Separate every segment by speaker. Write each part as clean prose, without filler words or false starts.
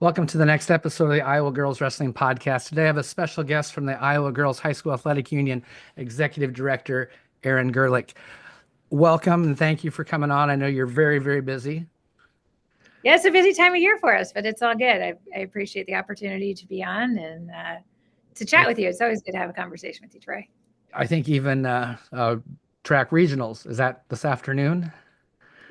Speaker 1: Welcome to the next episode of the Iowa Girls Wrestling Podcast. Today I have a special guest from the Iowa Girls High School Athletic Union, Executive Director Erin Gerlich. Welcome and thank you for coming on. I know you're very, very busy.
Speaker 2: Yeah, it's a busy time of year for us, but it's all good. I appreciate the opportunity to be on and to chat
Speaker 1: I,
Speaker 2: with you. It's always good to have a conversation with you, Troy.
Speaker 1: I think even track regionals, is that this afternoon?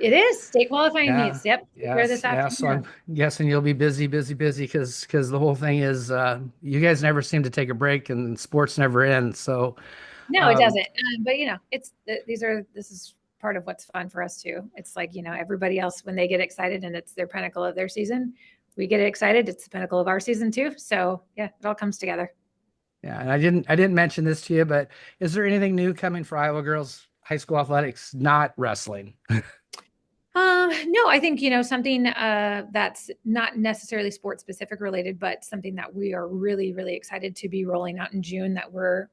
Speaker 2: It is state qualifying
Speaker 1: Yeah,
Speaker 2: meets. Yep, here
Speaker 1: yes,
Speaker 2: this
Speaker 1: yeah. So I'm
Speaker 2: afternoon.
Speaker 1: guessing you'll be busy, busy, busy because the whole thing is you guys never seem to take a break and sports never end. So
Speaker 2: No, it
Speaker 1: um,
Speaker 2: doesn't. But it's this is part of what's fun for us too. It's like everybody else when they get excited and it's their pinnacle of their season, we get excited. It's the pinnacle of our season too. So yeah, it all comes together.
Speaker 1: Yeah, and I didn't mention this to you, but is there anything new coming for Iowa girls high school athletics, not wrestling?
Speaker 2: No, I think, something that's not necessarily sports specific related, but something that we are really, really excited to be rolling out in June that we're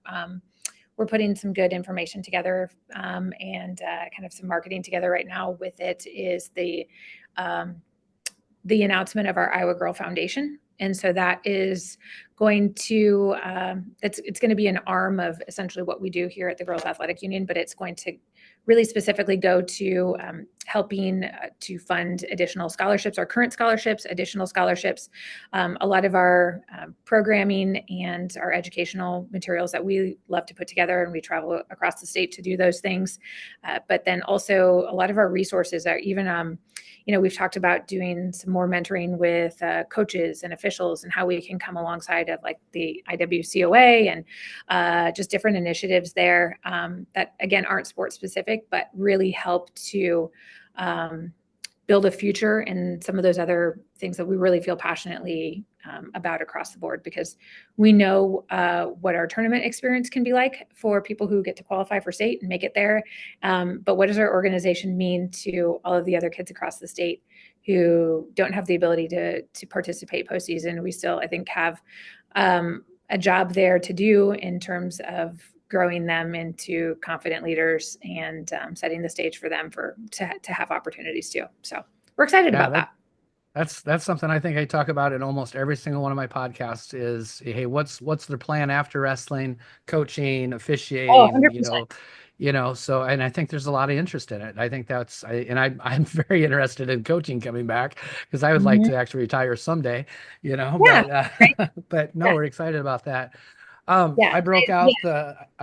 Speaker 2: putting some good information together and kind of some marketing together right now with it is um, the announcement of our Iowa Girl Foundation. And so that is going to it's going to be an arm of essentially what we do here at the Girls Athletic Union, but it's going to really specifically go to helping to fund additional scholarships, our current scholarships, additional scholarships, a lot of our programming and our educational materials that we love to put together, and we travel across the state to do those things. But then also a lot of our resources are even we've talked about doing some more mentoring with coaches and officials and how we can come alongside of like the IWCOA and just different initiatives there that, again, aren't sports specific, but really help to build a future and some of those other things that we really feel passionately about across the board, because we know what our tournament experience can be like for people who get to qualify for state and make it there. But what does our organization mean to all of the other kids across the state who don't have the ability to participate postseason? We still, I think, have a job there to do in terms of growing them into confident leaders and setting the stage for them to have opportunities too. So we're excited
Speaker 1: Yeah,
Speaker 2: about that.
Speaker 1: that's something I think I talk about in almost every single one of my podcasts is, hey, what's their plan after wrestling, coaching,
Speaker 2: Oh,
Speaker 1: officiating,
Speaker 2: 100%.
Speaker 1: so and I think there's a lot of interest in it. I think I'm very interested in coaching coming back because I would like
Speaker 2: Mhm.
Speaker 1: to actually retire someday,
Speaker 2: Yeah, right.
Speaker 1: but no,
Speaker 2: Yeah,
Speaker 1: we're excited about that.
Speaker 2: yeah, yeah.
Speaker 1: I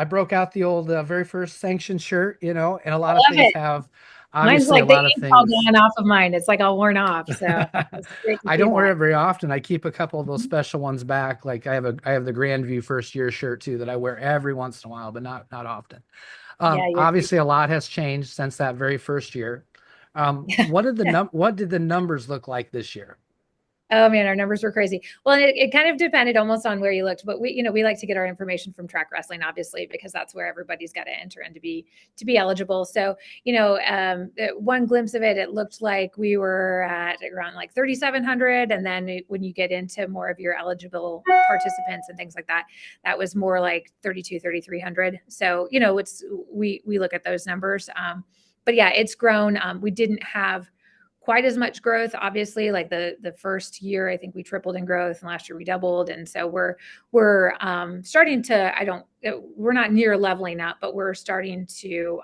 Speaker 1: broke out the old very first sanctioned shirt, and a
Speaker 2: I
Speaker 1: lot of
Speaker 2: love
Speaker 1: things
Speaker 2: it.
Speaker 1: have
Speaker 2: Mine's
Speaker 1: obviously a
Speaker 2: like the
Speaker 1: lot of
Speaker 2: ink's all
Speaker 1: things.
Speaker 2: gone off of mine. It's like all worn off. So it's great to
Speaker 1: I
Speaker 2: see
Speaker 1: don't wear
Speaker 2: that.
Speaker 1: it very often. I keep a couple of those
Speaker 2: Mhm.
Speaker 1: special ones back. Like I have the Grandview first year shirt too that I wear every once in a while, but not often.
Speaker 2: Yeah,
Speaker 1: Obviously a lot has changed since that very first year.
Speaker 2: yeah.
Speaker 1: What did the numbers look like this year?
Speaker 2: Oh man, our numbers were crazy. Well, it kind of depended almost on where you looked, but we like to get our information from track wrestling, obviously, because that's where everybody's got to enter in to be eligible. So, one glimpse of it, it looked like we were at around like 3,700, and then when you get into more of your eligible participants and things like that, that was more like 32, 3,300. So, it's we look at those numbers. But yeah, it's grown. We didn't have quite as much growth, obviously. Like the first year I think we tripled in growth, and last year we doubled, and so we're starting to, we're not near leveling up, but we're starting to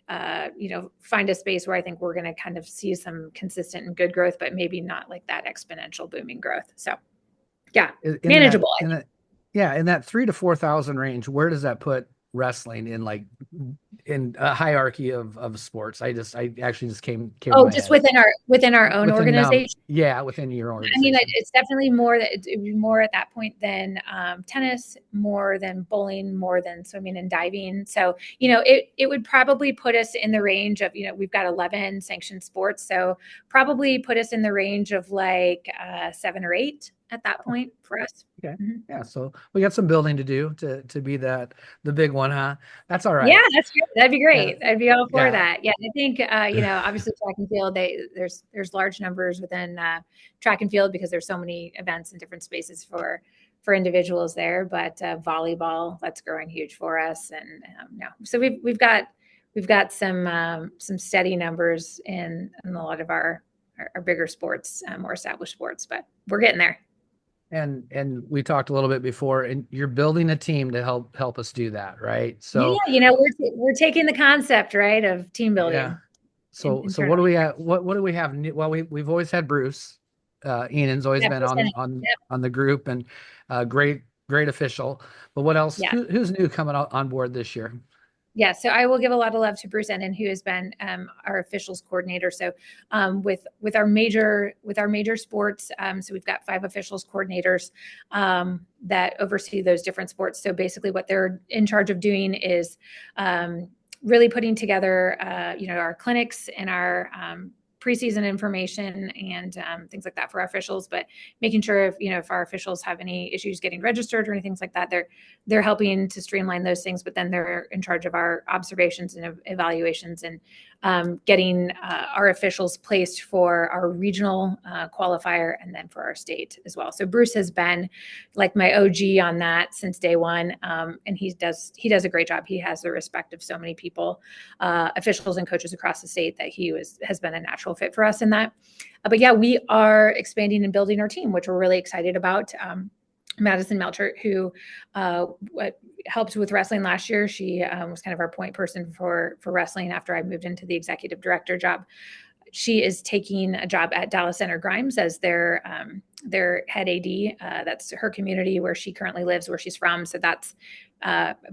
Speaker 2: find a space where I think we're going to kind of see some consistent and good growth, but maybe not like that exponential booming growth. So yeah,
Speaker 1: In that
Speaker 2: manageable, I
Speaker 1: in
Speaker 2: think.
Speaker 1: that Yeah, in that 3 to 4 thousand range, where does that put wrestling in a hierarchy of sports? I actually just came to
Speaker 2: Oh,
Speaker 1: my
Speaker 2: just
Speaker 1: head.
Speaker 2: within our own organization.
Speaker 1: Yeah, within your
Speaker 2: I mean,
Speaker 1: organization.
Speaker 2: it's definitely more that it'd be more at that point than tennis, more than bowling, more than swimming and diving. So, it would probably put us in the range of, we've got 11 sanctioned sports. So probably put us in the range of like 7 or 8 at that point for us.
Speaker 1: Okay.
Speaker 2: Mhm.
Speaker 1: Yeah, so we got some building to do to be the big one, huh? That's all
Speaker 2: Yeah,
Speaker 1: right.
Speaker 2: that's great. That'd be
Speaker 1: Yeah.
Speaker 2: great. I'd be all for
Speaker 1: Yeah.
Speaker 2: that. Yeah, I think obviously track and field. There's large numbers within track and field because there's so many events and different spaces for individuals there. But volleyball, that's growing huge for us, and no, so we've got some steady numbers in a lot of our our bigger sports, more established sports, but we're getting there.
Speaker 1: And we talked a little bit before, and you're building a team to help us do that, right?
Speaker 2: Yeah,
Speaker 1: So
Speaker 2: we're taking the concept, right, of team
Speaker 1: yeah.
Speaker 2: building
Speaker 1: So what do
Speaker 2: internally.
Speaker 1: we have? What do we have? Well, we've always had Bruce. Enan's always
Speaker 2: Yeah,
Speaker 1: been
Speaker 2: percentage. Yep.
Speaker 1: on the group, and great official. But what else?
Speaker 2: Yeah.
Speaker 1: Who's new coming on board this year?
Speaker 2: Yeah, so I will give a lot of love to Bruce Ennin, who has been our officials coordinator. So with our major sports, so we've got 5 officials coordinators that oversee those different sports. So basically, what they're in charge of doing is really putting together, our clinics and our preseason information and things like that for our officials, but making sure if our officials have any issues getting registered or anything like that, they're helping to streamline those things. But then they're in charge of our observations and evaluations and getting our officials placed for our regional qualifier and then for our state as well. So Bruce has been like my OG on that since day one, and he does a great job. He has the respect of so many people, officials and coaches across the state, that has been a natural fit for us in that. But yeah, we are expanding and building our team, which we're really excited about. Madison Melchert, who helped with wrestling last year. She was kind of our point person for wrestling after I moved into the executive director job. She is taking a job at Dallas Center Grimes as their head AD. That's her community where she currently lives, where she's from. So that's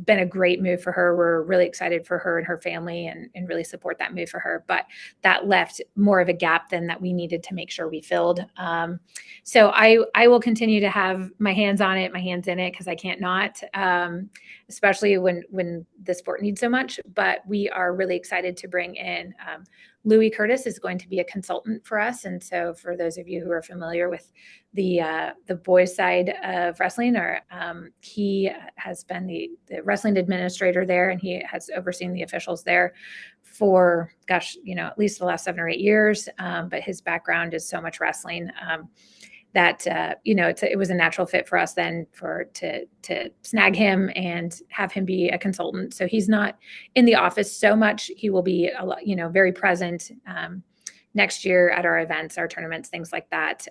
Speaker 2: been a great move for her. We're really excited for her and her family and really support that move for her. But that left more of a gap than that we needed to make sure we filled. So I will continue to have my hands in it, because I can't not, especially when the sport needs so much. But we are really excited to bring in Louis Curtis is going to be a consultant for us. And so for those of you who are familiar with the boys side of wrestling, he has been the wrestling administrator there, and he has overseen the officials there for, at least the last 7 or 8 years. But his background is so much wrestling. That it was a natural fit for us then to snag him and have him be a consultant. So he's not in the office so much. He will be very present next year at our events, our tournaments, things like that.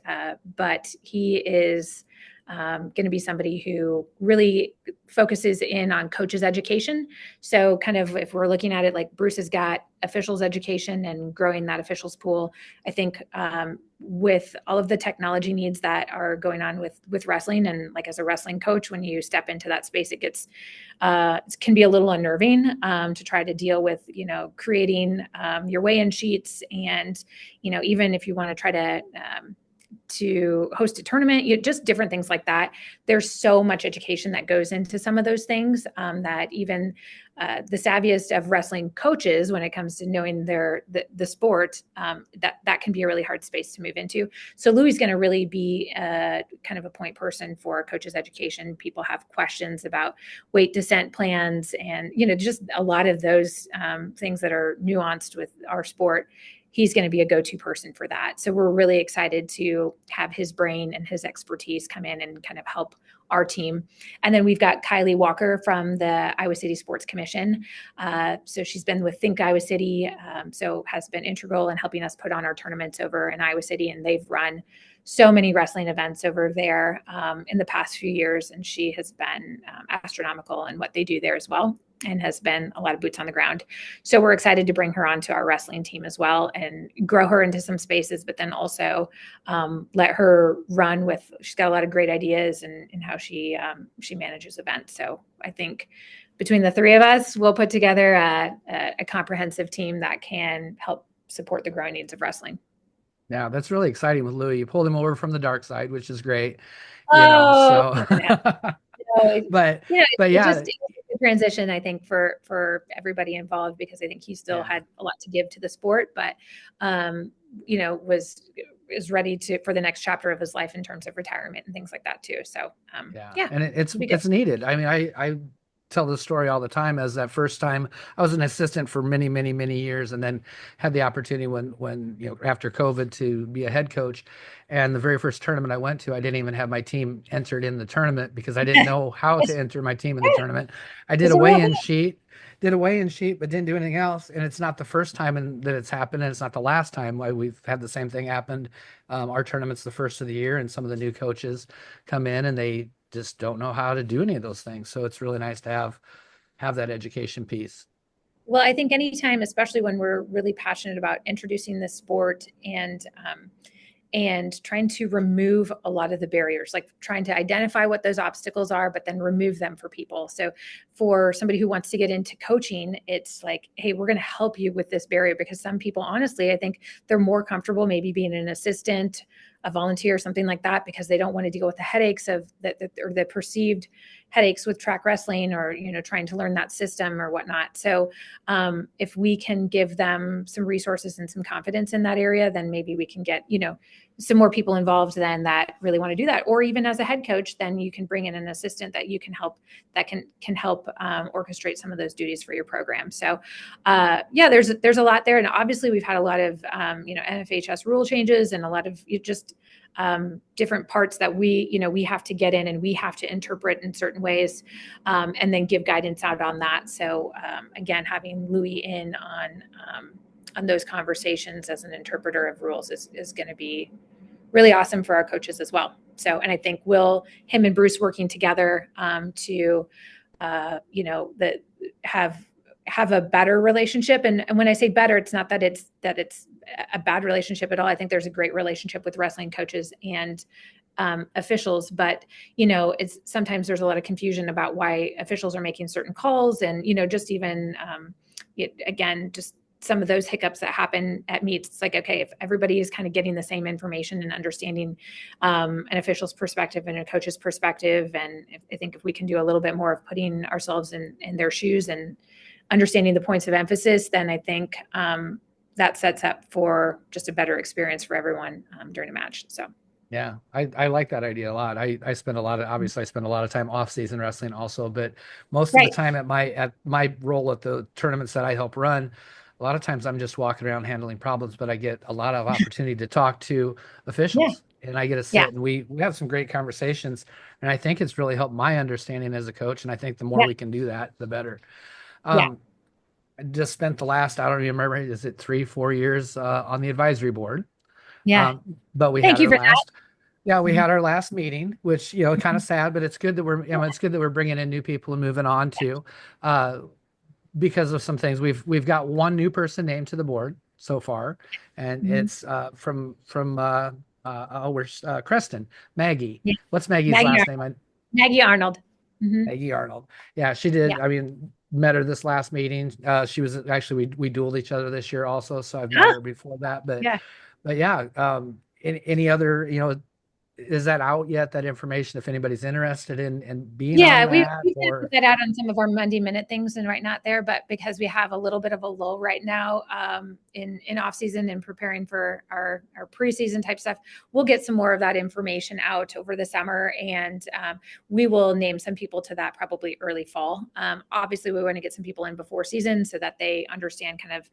Speaker 2: But he is going to be somebody who really focuses in on coaches education. So kind of if we're looking at it, like Bruce has got officials education and growing that officials pool, I think with all of the technology needs that are going on with wrestling, and like as a wrestling coach, when you step into that space, it can be a little unnerving to try to deal with, creating your weigh-in sheets, and even if you want to try to host a tournament, just different things like that. There's so much education that goes into some of those things that even the savviest of wrestling coaches, when it comes to knowing the sport, that can be a really hard space to move into. So Louis is going to really be kind of a point person for coaches education. People have questions about weight descent plans and just a lot of those things that are nuanced with our sport. He's going to be a go-to person for that. So we're really excited to have his brain and his expertise come in and kind of help our team. And then we've got Kylie Walker from the Iowa City Sports Commission. So she's been with Think Iowa City, so has been integral in helping us put on our tournaments over in Iowa City. And they've run so many wrestling events over there in the past few years. And she has been astronomical in what they do there as well, and has been a lot of boots on the ground. So we're excited to bring her onto our wrestling team as well and grow her into some spaces, but then also let her run with, she's got a lot of great ideas and how she manages events. So I think between the three of us, we'll put together a comprehensive team that can help support the growing needs of wrestling.
Speaker 1: Yeah, that's really exciting with Louis. You pulled him over from the dark side, which is great,
Speaker 2: Oh,
Speaker 1: so but
Speaker 2: it
Speaker 1: yeah,
Speaker 2: just a transition, I think, for everybody involved, because I think he still had a lot to give to the sport, but is ready for the next chapter of his life in terms of retirement and things like that too. So
Speaker 1: and it's needed. I mean, I tell this story all the time. As that first time, I was an assistant for many, many, many years, and then had the opportunity when after COVID to be a head coach. And the very first tournament I went to, I didn't even have my team entered in the tournament because I didn't know how to enter my team in the tournament. I did a weigh-in sheet, did a weigh-in sheet, but didn't do anything else. And it's not the first time that it's happened, and it's not the last time. Why we've had the same thing happen. Our tournament's the first of the year, and some of the new coaches come in and they just don't know how to do any of those things. So it's really nice to have that education piece.
Speaker 2: Well, I think anytime, especially when we're really passionate about introducing this sport and trying to remove a lot of the barriers, like trying to identify what those obstacles are, but then remove them for people. So for somebody who wants to get into coaching, it's like, hey, we're going to help you with this barrier, because some people, honestly, I think they're more comfortable maybe being an assistant, a volunteer, something like that, because they don't want to deal with the headaches of that, or the perceived headaches with track wrestling, or, trying to learn that system or whatnot. So if we can give them some resources and some confidence in that area, then maybe we can get, some more people involved then that really want to do that. Or even as a head coach, then you can bring in an assistant that you can help, that can help orchestrate some of those duties for your program. So yeah, there's a lot there. And obviously we've had a lot of, NFHS rule changes, and a lot of just different parts that we have to get in, and we have to interpret in certain ways, and then give guidance out on that. So again, having Louis in on those conversations as an interpreter of rules is going to be really awesome for our coaches as well. So, and I think him and Bruce working together to, have a better relationship. And when I say better, it's not that it's a bad relationship at all. I think there's a great relationship with wrestling coaches and officials, but it's sometimes there's a lot of confusion about why officials are making certain calls, and just even again, just some of those hiccups that happen at meets. It's like, okay, if everybody is kind of getting the same information and understanding an official's perspective and a coach's perspective, and I think if we can do a little bit more of putting ourselves in their shoes and understanding the points of emphasis, then I think that sets up for just a better experience for everyone during a match. So.
Speaker 1: Yeah, I like that idea a lot. I spend a lot of, obviously I spend a lot of time off season wrestling also, but most of the
Speaker 2: Right.
Speaker 1: time at my role at the tournaments that I help run, a lot of times I'm just walking around handling problems, but I get a lot of opportunity to talk to
Speaker 2: Yeah.
Speaker 1: officials, and I get to
Speaker 2: Yeah.
Speaker 1: sit and we have some great conversations. And I think it's really helped my understanding as a coach. And I think the more
Speaker 2: Yeah.
Speaker 1: we can do that, the better.
Speaker 2: Yeah.
Speaker 1: Um, I just spent the last, I don't even remember, is it 3-4 years on the advisory board?
Speaker 2: Yeah.
Speaker 1: But we
Speaker 2: Thank
Speaker 1: had
Speaker 2: you
Speaker 1: our
Speaker 2: for that.
Speaker 1: last, yeah, we
Speaker 2: Mhm.
Speaker 1: had our last meeting, which, kind of sad, but it's good that it's good that we're bringing in new people and moving on to, uh, because of some things. We've got one new person named to the board so far, and
Speaker 2: Mhm.
Speaker 1: it's where's Creston, Maggie.
Speaker 2: Yeah.
Speaker 1: What's Maggie's
Speaker 2: Maggie,
Speaker 1: last name?
Speaker 2: Maggie Arnold. Hmm.
Speaker 1: Maggie Arnold. Yeah, she did.
Speaker 2: Yeah.
Speaker 1: I mean, met her this last meeting. She was actually we dueled each other this year also, so I've met
Speaker 2: Ah,
Speaker 1: her before that. But
Speaker 2: yeah.
Speaker 1: yeah, any other, is that out yet, that information, if anybody's interested in being on
Speaker 2: Yeah,
Speaker 1: that,
Speaker 2: we kind of put
Speaker 1: or
Speaker 2: that out on some of our Monday minute things and right not there, but because we have a little bit of a lull right now in off season and preparing for our preseason type stuff, we'll get some more of that information out over the summer, and we will name some people to that probably early fall. Obviously, we want to get some people in before season so that they understand kind of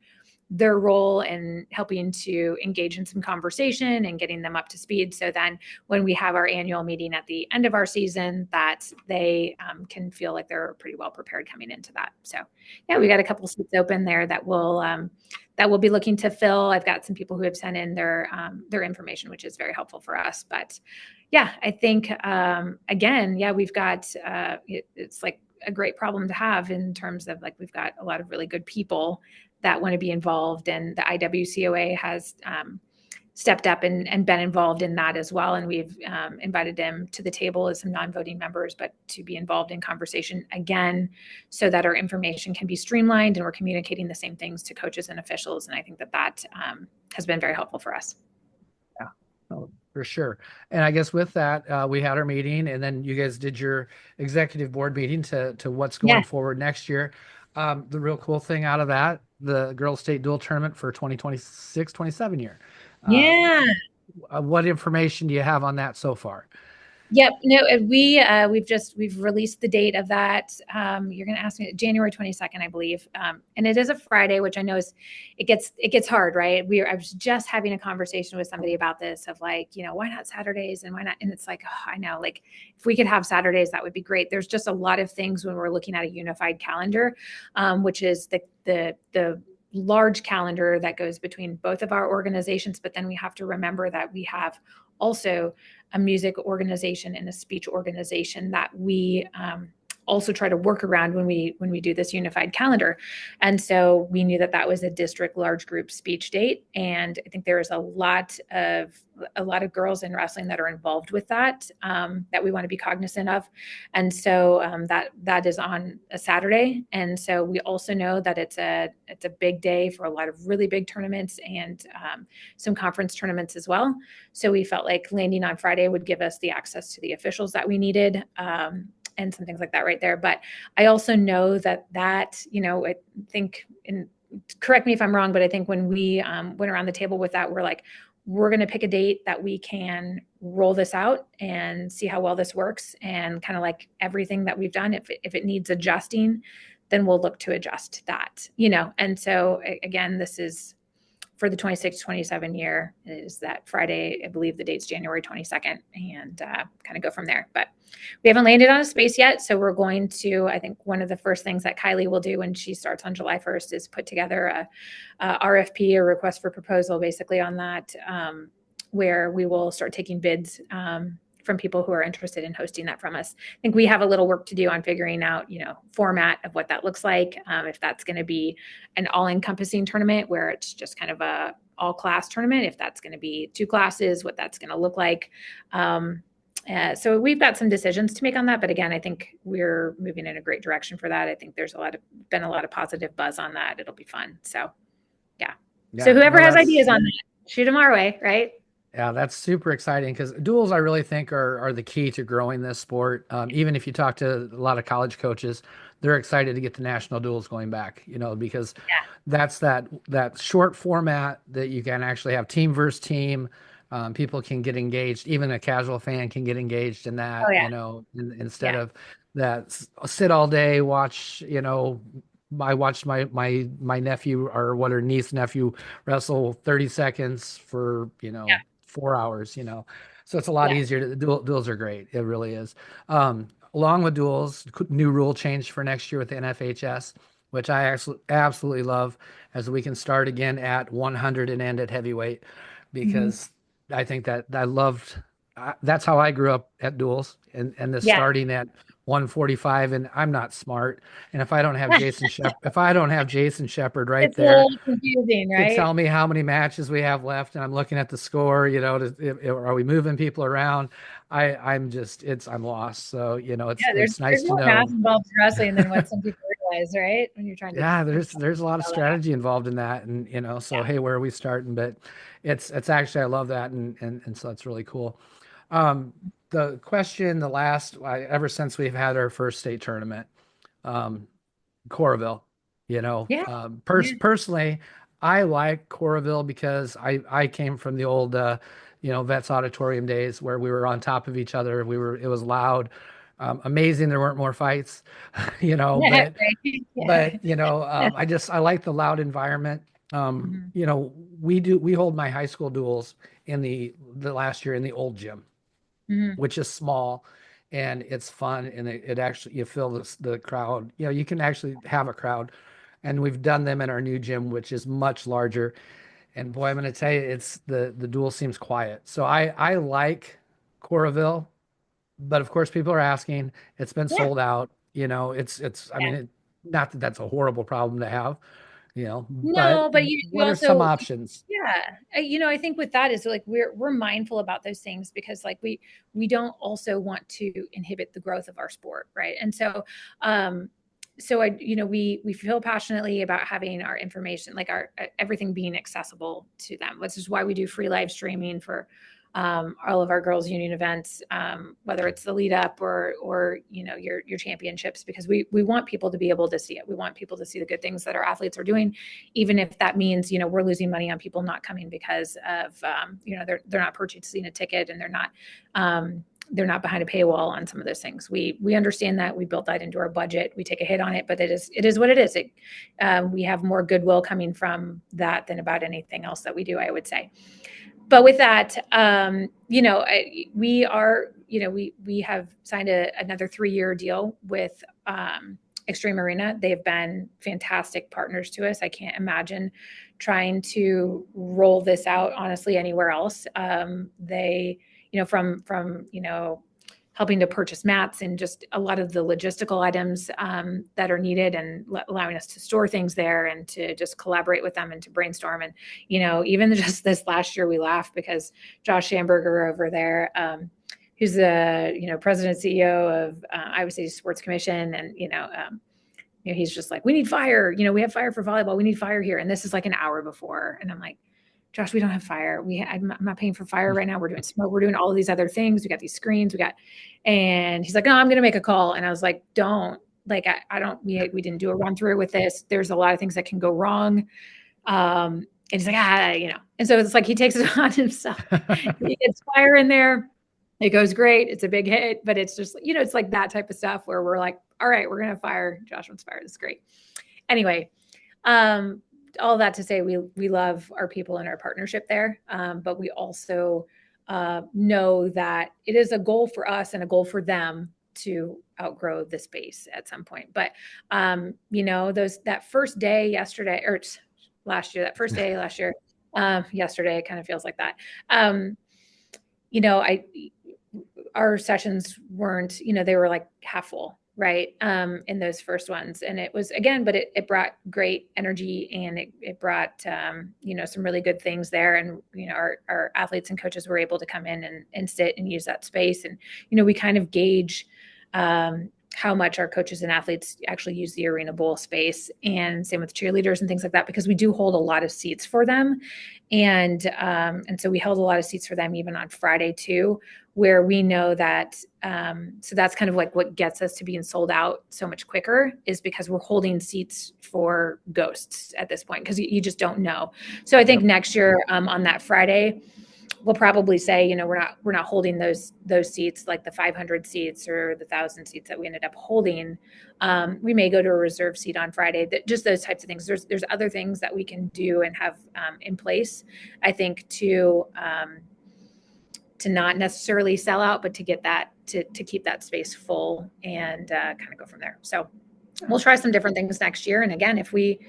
Speaker 2: their role in helping to engage in some conversation and getting them up to speed. So then when we have our annual meeting at the end of our season, that they can feel like they're pretty well prepared coming into that. So yeah, we got a couple seats open there that we'll be looking to fill. I've got some people who have sent in their information, which is very helpful for us. But yeah, I think again, yeah, we've got it's like a great problem to have in terms of like we've got a lot of really good people that want to be involved, and the IWCOA has stepped up and been involved in that as well. And we've invited them to the table as some non-voting members, but to be involved in conversation again, so that our information can be streamlined and we're communicating the same things to coaches and officials. And I think that has been very helpful for us.
Speaker 1: yeah, oh, for sure. And I guess with that, we had our meeting, and then you guys did your executive board meeting to what's going
Speaker 2: Yeah.
Speaker 1: forward next year. The real cool thing out of that, the girls state dual tournament for 2026-27 year. Uh,
Speaker 2: Yeah.
Speaker 1: what information do you have on that so far?
Speaker 2: Yep. No, we've released the date of that. You're going to ask me January 22nd, I believe. And it is a Friday, which I know it gets hard, right? I was just having a conversation with somebody about this of like, why not Saturdays and why not? And it's like, oh, I know, like if we could have Saturdays, that would be great. There's just a lot of things when we're looking at a unified calendar, which is the large calendar that goes between both of our organizations. But then we have to remember that we have also a music organization and a speech organization that we also try to work around when we do this unified calendar. And so we knew that that was a district large group speech date, and I think there is a lot of girls in wrestling that are involved with that, that we want to be cognizant of. And so that is on a Saturday. And so we also know that it's a big day for a lot of really big tournaments and some conference tournaments as well. So we felt like landing on Friday would give us the access to the officials that we needed, and some things like that right there. But I also know that I think, and correct me if I'm wrong, but I think when we went around the table with that, we're going to pick a date that we can roll this out and see how well this works. And kind of like everything that we've done, if it needs adjusting, then we'll look to adjust that, And so again, this is for the 26-27 year, is that Friday. I believe the date's January 22nd, and kind of go from there. But we haven't landed on a space yet. So we're going to, I think one of the first things that Kylie will do when she starts on July 1st is put together a RFP, a request for proposal, basically on that, where we will start taking bids from people who are interested in hosting that from us. I think we have a little work to do on figuring out, format of what that looks like. If that's going to be an all-encompassing tournament where it's just kind of a all-class tournament, if that's going to be 2 classes, what that's going to look like. So we've got some decisions to make on that. But again, I think we're moving in a great direction for that. I think there's been a lot of positive buzz on that. It'll be fun. So yeah. So whoever has ideas on that, shoot them our way, right?
Speaker 1: Yeah, that's super exciting because duels, I really think, are the key to growing this sport. Even if you talk to a lot of college coaches, they're excited to get the national duels going back, because
Speaker 2: Yeah.
Speaker 1: that's that short format that you can actually have team versus team. People can get engaged. Even a casual fan can get engaged in
Speaker 2: Oh
Speaker 1: that,
Speaker 2: yeah.
Speaker 1: instead
Speaker 2: Yeah.
Speaker 1: of that sit all day, watch, I watched my nephew or what her niece nephew wrestle 30 seconds for,
Speaker 2: Yeah.
Speaker 1: 4 hours, so it's a lot
Speaker 2: Yeah.
Speaker 1: easier duels are great. It really is. Along with duels, new rule change for next year with the NFHS, which I absolutely love, as we can start again at 100 and end at heavyweight,
Speaker 2: Mhm.
Speaker 1: because I think that I loved that's how I grew up at duels, and this
Speaker 2: Yeah.
Speaker 1: starting at 145, and I'm not smart, and if I don't have Jason Shepard right
Speaker 2: It's a
Speaker 1: there
Speaker 2: little confusing,
Speaker 1: to
Speaker 2: right?
Speaker 1: tell me how many matches we have left, and I'm looking at the score, are we moving people around? I'm lost. So,
Speaker 2: Yeah,
Speaker 1: it's
Speaker 2: there's
Speaker 1: nice to
Speaker 2: more math
Speaker 1: know.
Speaker 2: involved in wrestling than what some people realize, right? When you're trying to
Speaker 1: Yeah,
Speaker 2: compile
Speaker 1: there's a lot of
Speaker 2: all that.
Speaker 1: strategy involved in that, and so
Speaker 2: Yeah.
Speaker 1: hey, where are we starting? But it's actually, I love that, and so that's really cool. Um, the question, ever since we've had our first state tournament, um, Coralville.
Speaker 2: Yeah. Yeah.
Speaker 1: Personally, I like Coralville because I came from the old Vets Auditorium days where we were on top of each other. It was loud, amazing. There weren't more fights,
Speaker 2: Yeah. Right. Yeah.
Speaker 1: I like the loud environment.
Speaker 2: Mhm.
Speaker 1: We hold my high school duels in the last year in the old gym,
Speaker 2: Mhm.
Speaker 1: which is small, and it's fun, and it actually, you feel the crowd, you can actually have a crowd, and we've done them in our new gym, which is much larger. And boy, I'm going to tell you, it's the duel seems quiet, so I like Coraville. But of course, people are asking, it's been
Speaker 2: Yeah.
Speaker 1: sold out. It's I
Speaker 2: Yeah.
Speaker 1: mean, not that that's a horrible problem to have, but
Speaker 2: No, but you
Speaker 1: what are some
Speaker 2: also,
Speaker 1: options?
Speaker 2: yeah, I think with that is like we're mindful about those things because like we don't also want to inhibit the growth of our sport, right? And so so we feel passionately about having our information, like our everything being accessible to them, which is why we do free live streaming for all of our girls union events, whether it's the lead up or your championships, because we want people to be able to see it. We want people to see the good things that our athletes are doing, even if that means we're losing money on people not coming because of they're not purchasing a ticket and they're not they're not behind a paywall on some of those things. We understand that. We built that into our budget. We take a hit on it, but it is what it is. We have more goodwill coming from that than about anything else that we do, I would say. But with that, we have signed another 3-year deal with Extreme Arena. They've been fantastic partners to us. I can't imagine trying to roll this out honestly anywhere else. They, from helping to purchase mats and just a lot of the logistical items that are needed, and allowing us to store things there and to just collaborate with them and to brainstorm. And, even just this last year, we laughed because Josh Schamberger over there, who's the, president and CEO of Iowa City Sports Commission. And, he's just like, we need fire. We have fire for volleyball. We need fire here. And this is like an hour before. And I'm like, Josh, we don't have fire. I'm not paying for fire right now. We're doing smoke. We're doing all of these other things. We got these screens. And he's like, no, I'm going to make a call. And I was like, don't, like, I don't, we didn't do a run through with this. There's a lot of things that can go wrong. And he's like, and so it's like, he takes it on himself. He gets fire in there. It goes great. It's a big hit, but it's just, it's like that type of stuff where we're like, all right, we're going to fire. Josh wants fire. This is great. Anyway, all that to say, we love our people and our partnership there. But we also know that it is a goal for us and a goal for them to outgrow the space at some point. But, that first day yesterday, or last year, yesterday, it kind of feels like that. Our sessions weren't, they were like half full, right? In those first ones. And it was, again, but it brought great energy, and it brought, some really good things there. And, our athletes and coaches were able to come in and sit and use that space. And, we kind of gauge how much our coaches and athletes actually use the Arena Bowl space, and same with cheerleaders and things like that, because we do hold a lot of seats for them. And so we held a lot of seats for them even on Friday too, where we know that, so that's kind of like what gets us to being sold out so much quicker, is because we're holding seats for ghosts at this point, because you just don't know. So I think next year on that Friday, we'll probably say, we're not holding those seats, like the 500 seats or the 1,000 seats that we ended up holding. We may go to a reserve seat on Friday. Just those types of things. There's other things that we can do and have in place, I think, to not necessarily sell out, but to get that to keep that space full, and kind of go from there. So we'll try some different things next year. And again, if we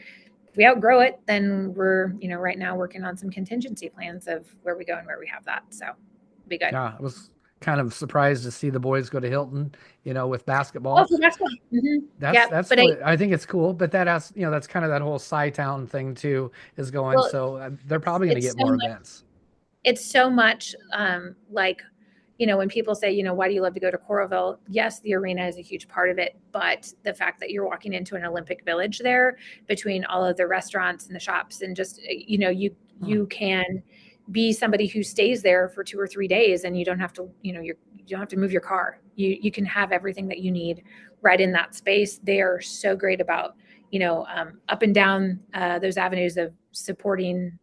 Speaker 2: outgrow it, then we're, right now working on some contingency plans of where we go and where we have that. So it'll be good.
Speaker 1: Yeah, I was kind of surprised to see the boys go to Hilton, with basketball.
Speaker 2: Oh, for basketball. Mm-hmm.
Speaker 1: That's I think it's cool, but that has, that's kind of that whole Sci-Town thing too is going.
Speaker 2: Well,
Speaker 1: so they're probably going to get more events.
Speaker 2: It's so much like, when people say, why do you love to go to Coralville? Yes, the arena is a huge part of it, but the fact that you're walking into an Olympic Village there, between all of the restaurants and the shops, and just, you can be somebody who stays there for 2 or 3 days, and you don't have to, you don't have to move your car. You can have everything that you need right in that space. They are so great about, up and down those avenues of supporting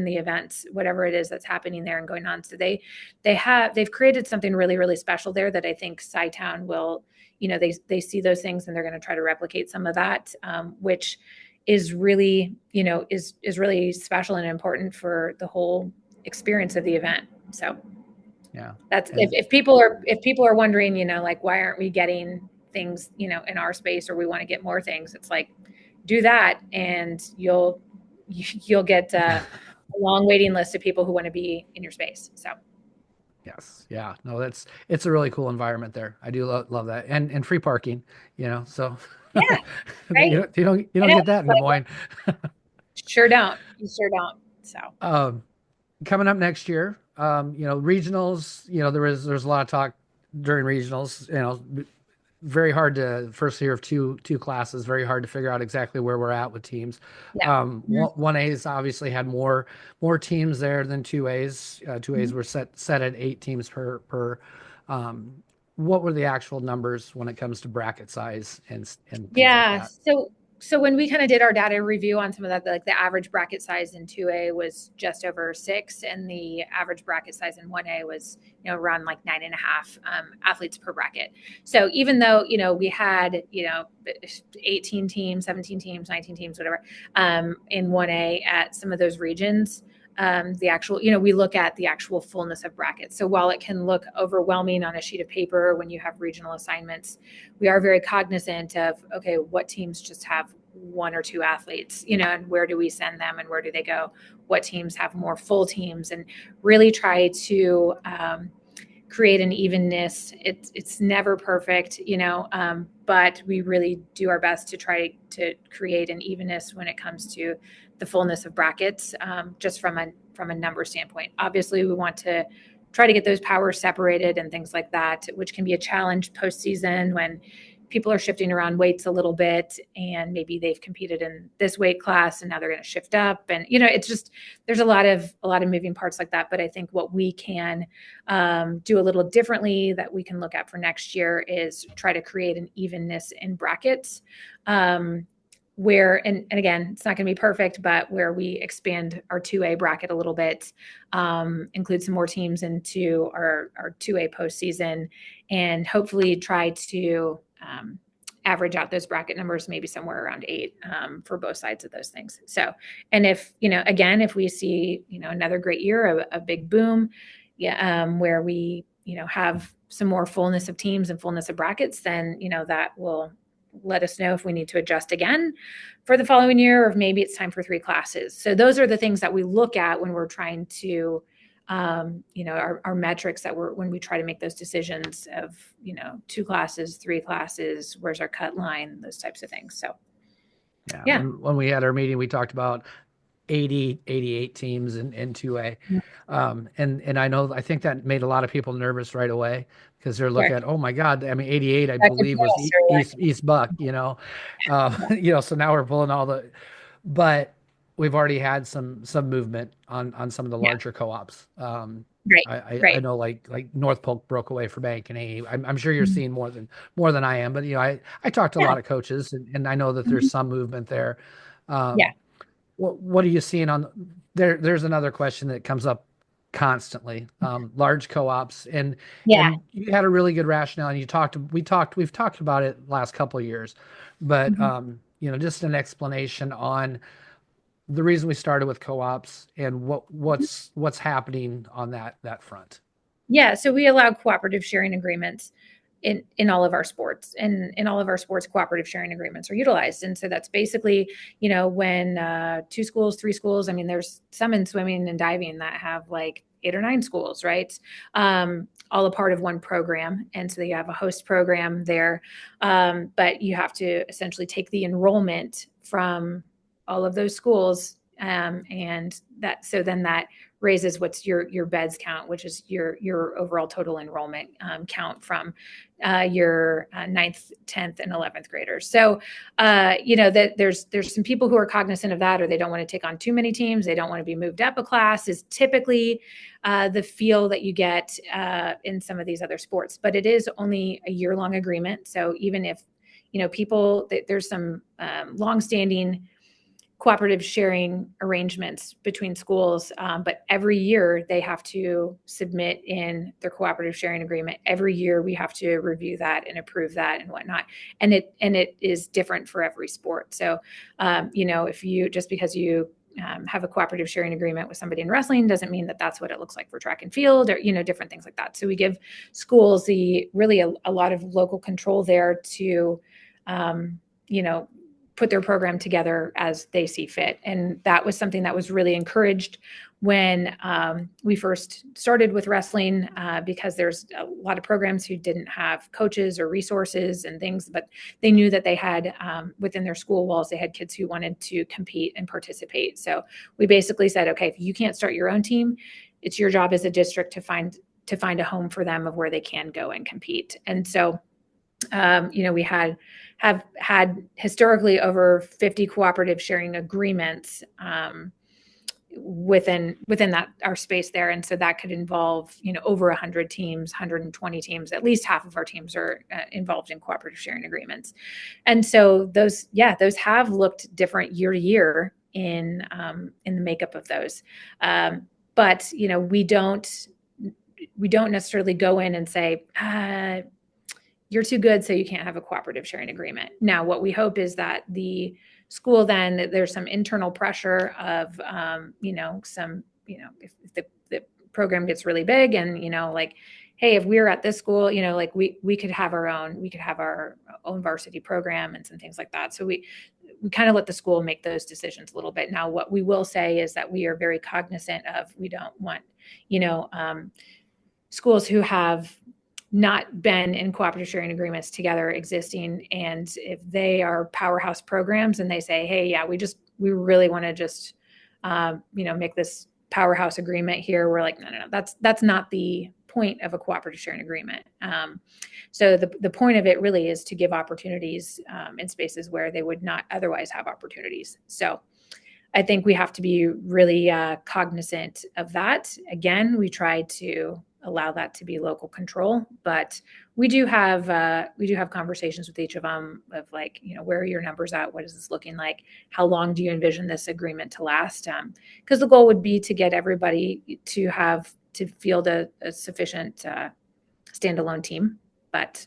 Speaker 2: the events, whatever it is that's happening there and going on. So they've created something really, really special there that I think Sci-Town will, they see those things, and they're going to try to replicate some of that, which is really, is really special and important for the whole experience of the event. So
Speaker 1: yeah,
Speaker 2: that's, if people are wondering, like, why aren't we getting things, in our space, or we want to get more things, it's like, do that, and you'll get a long waiting list of people who want to be in your space. So
Speaker 1: yes, yeah, no, it's a really cool environment there. I do love that, and free parking, so
Speaker 2: yeah, right.
Speaker 1: you don't get that in Des Moines.
Speaker 2: Sure don't. You sure don't. So
Speaker 1: coming up next year, regionals, there's a lot of talk during regionals, very hard to first year of two classes, very hard to figure out exactly where we're at with teams.
Speaker 2: Yeah.
Speaker 1: 1A's obviously had more teams there than 2A's. 2A's were set at 8 teams per. What were the actual numbers when it comes to bracket size and
Speaker 2: yeah,
Speaker 1: like
Speaker 2: so So when we kind of did our data review on some of that, like the average bracket size in 2A was just over 6, and the average bracket size in 1A was, around like 9.5 athletes per bracket. So even though, we had, 18 teams, 17 teams, 19 teams, whatever, in 1A at some of those regions, the actual, we look at the actual fullness of brackets. So while it can look overwhelming on a sheet of paper when you have regional assignments, we are very cognizant of, okay, what teams just have one or two athletes, and where do we send them and where do they go? What teams have more full teams, and really try to create an evenness. It's never perfect, but we really do our best to try to create an evenness when it comes to the fullness of brackets, just from a number standpoint. Obviously, we want to try to get those powers separated and things like that, which can be a challenge postseason when people are shifting around weights a little bit, and maybe they've competed in this weight class and now they're going to shift up, and it's just, there's a lot of moving parts like that. But I think what we can do a little differently that we can look at for next year is try to create an evenness in brackets, where, and again, it's not going to be perfect, but where we expand our 2A bracket a little bit, include some more teams into our 2A postseason, and hopefully try to average out those bracket numbers, maybe somewhere around 8, for both sides of those things. So, and if, again, if we see, another great year, a big boom, where we, have some more fullness of teams and fullness of brackets, then, that will let us know if we need to adjust again for the following year, or if maybe it's time for 3 classes. So those are the things that we look at when we're trying to, our metrics that when we try to make those decisions of, 2 classes, 3 classes, where's our cut line, those types of things. So, yeah.
Speaker 1: When we had our meeting, we talked about 88 teams in 2A. And I think that made a lot of people nervous right away, because they're looking at, oh my God, 88, I believe, was East Buck, so now we're pulling but we've already had some movement on some of the larger co-ops. I know like North Polk broke away from Bank and A. I'm sure you're seeing more than I am, but I talked to a lot of coaches, and I know that there's some movement there. What are you seeing on there? There's another question that comes up constantly. Large co-ops, and you had a really good rationale, and we've talked about it last couple of years, but just an explanation on the reason we started with co-ops and what's happening on that front.
Speaker 2: Yeah, so we allow cooperative sharing agreements in all of our sports, and in all of our sports, cooperative sharing agreements are utilized. And so that's basically, when 2 schools, 3 schools, I mean, there's some in swimming and diving that have like 8 or 9 schools, right? All a part of one program. And so you have a host program there, but you have to essentially take the enrollment from all of those schools, and then that raises what's your beds count, which is your overall total enrollment count from your 9th, 10th, and 11th graders. So, that there's some people who are cognizant of that, or they don't want to take on too many teams. They don't want to be moved up a class, is typically the feel that you get in some of these other sports. But it is only a year-long agreement. So even if, there's some longstanding cooperative sharing arrangements between schools, but every year they have to submit in their cooperative sharing agreement. Every year we have to review that and approve that and whatnot, and it is different for every sport. So, if you, just because you have a cooperative sharing agreement with somebody in wrestling doesn't mean that that's what it looks like for track and field, or different things like that. So we give schools really a lot of local control there to put their program together as they see fit. And that was something that was really encouraged when we first started with wrestling, because there's a lot of programs who didn't have coaches or resources and things, but they knew that they had, within their school walls, they had kids who wanted to compete and participate. So we basically said, okay, if you can't start your own team, it's your job as a district to find a home for them of where they can go and compete. And so, we have had historically over 50 cooperative sharing agreements within that our space there. And so that could involve, over 100 teams, 120 teams. At least half of our teams are involved in cooperative sharing agreements. And so those have looked different year to year in the makeup of those. But we don't necessarily go in and say, you're too good, so you can't have a cooperative sharing agreement. Now, what we hope is that the school, then there's some internal pressure of, if the program gets really big and, like, hey, if we're at this school, like we could have our own varsity program and some things like that. So we kind of let the school make those decisions a little bit. Now, what we will say is that we are very cognizant of, we don't want, schools who have not been in cooperative sharing agreements together existing. And if they are powerhouse programs and they say, hey, yeah, we really want to just, make this powerhouse agreement here. We're like, no, that's not the point of a cooperative sharing agreement. So the point of it really is to give opportunities in spaces where they would not otherwise have opportunities. So I think we have to be really cognizant of that. Again, we try to allow that to be local control, but we do have conversations with each of them of, like, where are your numbers at? What is this looking like? How long do you envision this agreement to last? Because the goal would be to get everybody to field a sufficient standalone team, but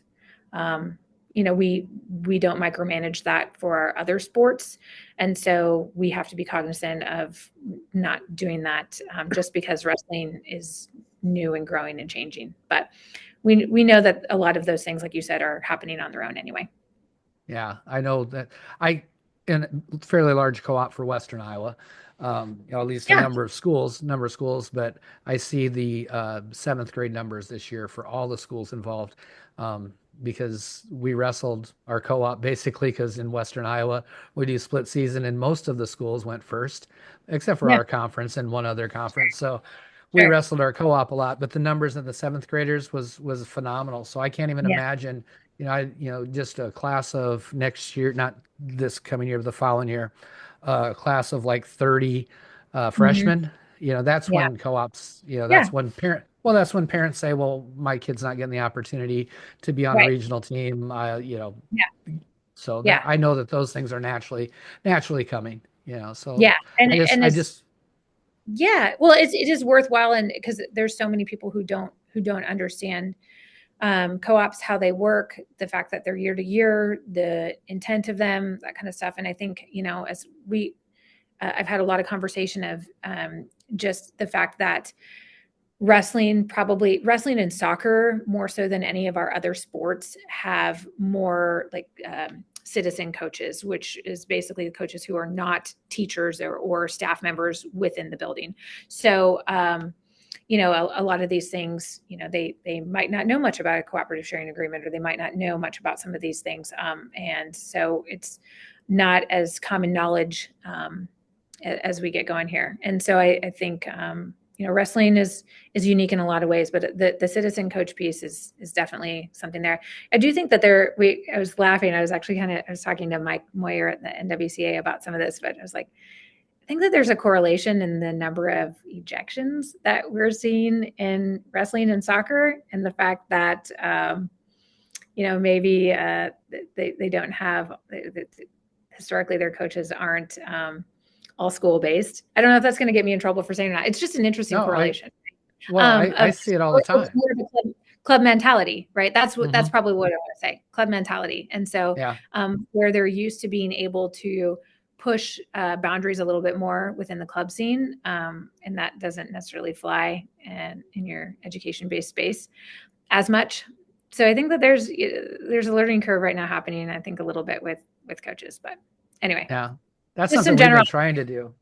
Speaker 2: we don't micromanage that for our other sports. And so we have to be cognizant of not doing that just because wrestling is new and growing and changing. But we know that a lot of those things, like you said, are happening on their own anyway.
Speaker 1: Yeah, I know that I in a fairly large co-op for Western Iowa. At least a
Speaker 2: Yeah.
Speaker 1: number of schools, but I see the seventh grade numbers this year for all the schools involved. Because we wrestled our co-op basically, because in Western Iowa we do split season and most of the schools went first, except for
Speaker 2: Yeah.
Speaker 1: our conference and one other conference. So we
Speaker 2: Sure.
Speaker 1: wrestled our co-op a lot, but the numbers of the seventh graders was phenomenal. So I can't even
Speaker 2: Yeah.
Speaker 1: imagine, just a class of next year, not this coming year, but the following year, a class of like 30
Speaker 2: Hmm.
Speaker 1: freshmen. That's
Speaker 2: Yeah.
Speaker 1: when co-ops,
Speaker 2: Yeah.
Speaker 1: that's when parents say, well, my kid's not getting the opportunity to be on a
Speaker 2: Right.
Speaker 1: regional team.
Speaker 2: Yeah.
Speaker 1: So that
Speaker 2: Yeah.
Speaker 1: I know that those things are naturally coming, so
Speaker 2: Yeah. And
Speaker 1: I
Speaker 2: it's
Speaker 1: just,
Speaker 2: yeah. Well, it is worthwhile, and because there's so many people who don't understand co-ops, how they work, the fact that they're year to year, the intent of them, that kind of stuff. And I think, as I've had a lot of conversation of just the fact that wrestling and soccer, more so than any of our other sports, have more like citizen coaches, which is basically the coaches who are not teachers or staff members within the building. So a lot of these things, they might not know much about a cooperative sharing agreement, or they might not know much about some of these things. And so it's not as common knowledge as we get going here. And so I think, wrestling is unique in a lot of ways, but the citizen coach piece is definitely something there. I do think that I was laughing. I was talking to Mike Moyer at the NWCA about some of this, but I was like, I think that there's a correlation in the number of ejections that we're seeing in wrestling and soccer, and the fact that maybe they don't have historically their coaches aren't all school based. I don't know if that's going to get me in trouble for saying that. It's just an interesting
Speaker 1: no,
Speaker 2: correlation
Speaker 1: well, I
Speaker 2: of
Speaker 1: see it all the time.
Speaker 2: more of a club mentality, right? That's
Speaker 1: Hmm.
Speaker 2: probably what I want to say, club mentality. And so
Speaker 1: Yeah.
Speaker 2: where they're used to being able to push boundaries a little bit more within the club scene, and that doesn't necessarily fly in your education-based space as much. So I think that there's a learning curve right now happening, I think, a little bit with coaches. But anyway,
Speaker 1: Yeah. That's
Speaker 2: just some
Speaker 1: something we've
Speaker 2: general.
Speaker 1: been trying to do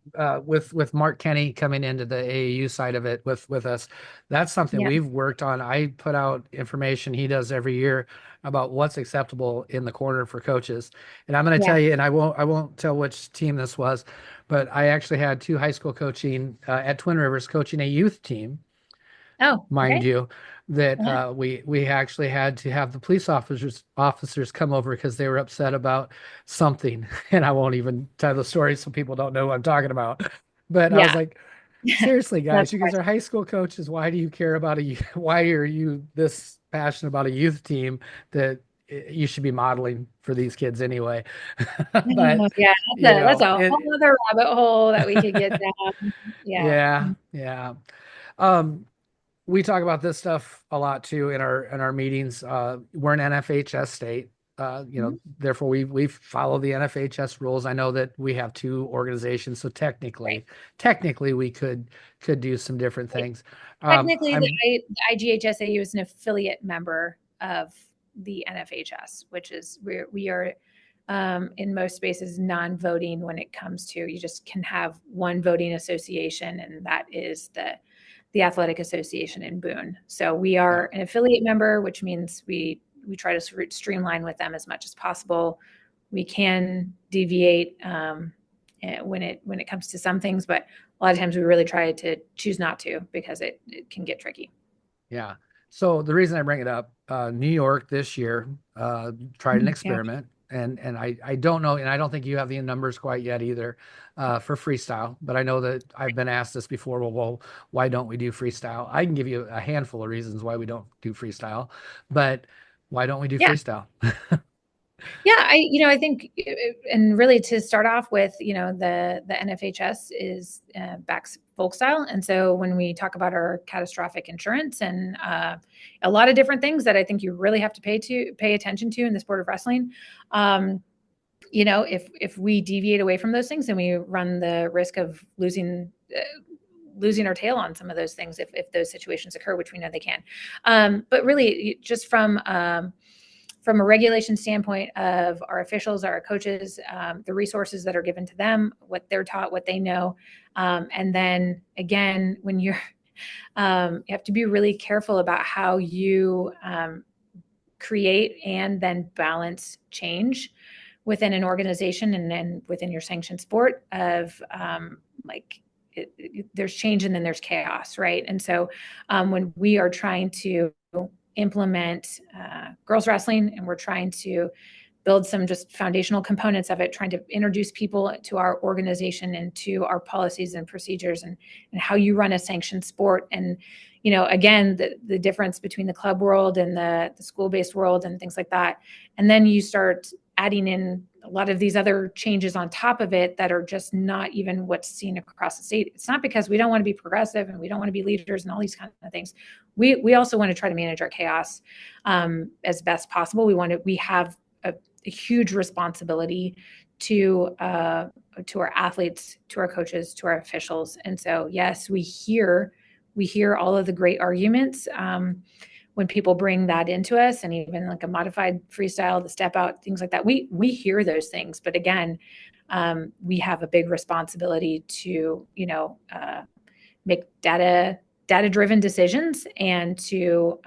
Speaker 1: with Mark Kenny coming into the AAU side of it with us. That's something
Speaker 2: Yeah.
Speaker 1: we've worked on. I put out information he does every year about what's acceptable in the corner for coaches. And I'm going to
Speaker 2: Yeah.
Speaker 1: tell you, and I won't tell which team this was, but I actually had two high school coaching at Twin Rivers coaching a youth team,
Speaker 2: Oh,
Speaker 1: mind
Speaker 2: okay.
Speaker 1: you, that
Speaker 2: Uh-huh.
Speaker 1: we actually had to have the police officers come over because they were upset about something, and I won't even tell the story so people don't know what I'm talking about. But I was
Speaker 2: Yeah.
Speaker 1: like, seriously,
Speaker 2: That's
Speaker 1: guys, you guys are high school coaches. Why do you care about why are you this passionate about a youth team that you should be modeling for these kids anyway?
Speaker 2: oh,
Speaker 1: But,
Speaker 2: yeah,
Speaker 1: you
Speaker 2: that's
Speaker 1: know,
Speaker 2: a whole other rabbit hole that we could get down. Yeah.
Speaker 1: yeah, yeah. Um, we talk about this stuff a lot too in our meetings. We're an NFHS state.
Speaker 2: Mhm.
Speaker 1: Therefore we follow the NFHS rules. I know that we have two organizations, so
Speaker 2: Right.
Speaker 1: technically we could do some different
Speaker 2: Right.
Speaker 1: things.
Speaker 2: Technically,
Speaker 1: I'm
Speaker 2: the IGHSAU is an affiliate member of the NFHS, which is we are in most spaces non-voting when it comes to you just can have one voting association, and that is the Athletic Association in Boone. So we
Speaker 1: Yeah,
Speaker 2: are an affiliate member, which means we try to streamline with them as much as possible. We can deviate when it comes to some things, but a lot of times we really try to choose not to because it can get tricky.
Speaker 1: yeah. So the reason I bring it up, New York this year tried an
Speaker 2: Yeah.
Speaker 1: experiment, and I don't know, and I don't think you have the numbers quite yet either for freestyle, but I know that I've been asked this before. Well, why don't we do freestyle? I can give you a handful of reasons why we don't do freestyle, but why don't we do
Speaker 2: Yeah.
Speaker 1: freestyle?
Speaker 2: Yeah, I think, and really to start off with, the NFHS is backs folk style, and so when we talk about our catastrophic insurance and a lot of different things that I think you really have to pay attention to in the sport of wrestling, if we deviate away from those things, then we run the risk of losing our tail on some of those things if those situations occur, which we know they can. But really, just from a regulation standpoint of our officials, our coaches, the resources that are given to them, what they're taught, what they know. And then again, when you have to be really careful about how you create and then balance change within an organization and then within your sanctioned sport of there's change and then there's chaos, right? And so when we are trying to implement girls wrestling and we're trying to build some just foundational components of it, trying to introduce people to our organization and to our policies and procedures and how you run a sanctioned sport. And, again, the difference between the club world and the school-based world and things like that. And then you start adding in a lot of these other changes on top of it that are just not even what's seen across the state. It's not because we don't want to be progressive and we don't want to be leaders and all these kind of things. We also want to try to manage our chaos as best possible. We have a huge responsibility to our athletes, to our coaches, to our officials. And so, yes, we hear all of the great arguments when people bring that into us, and even like a modified freestyle, the step out, things like that. We hear those things, but again, we have a big responsibility to make data driven decisions and to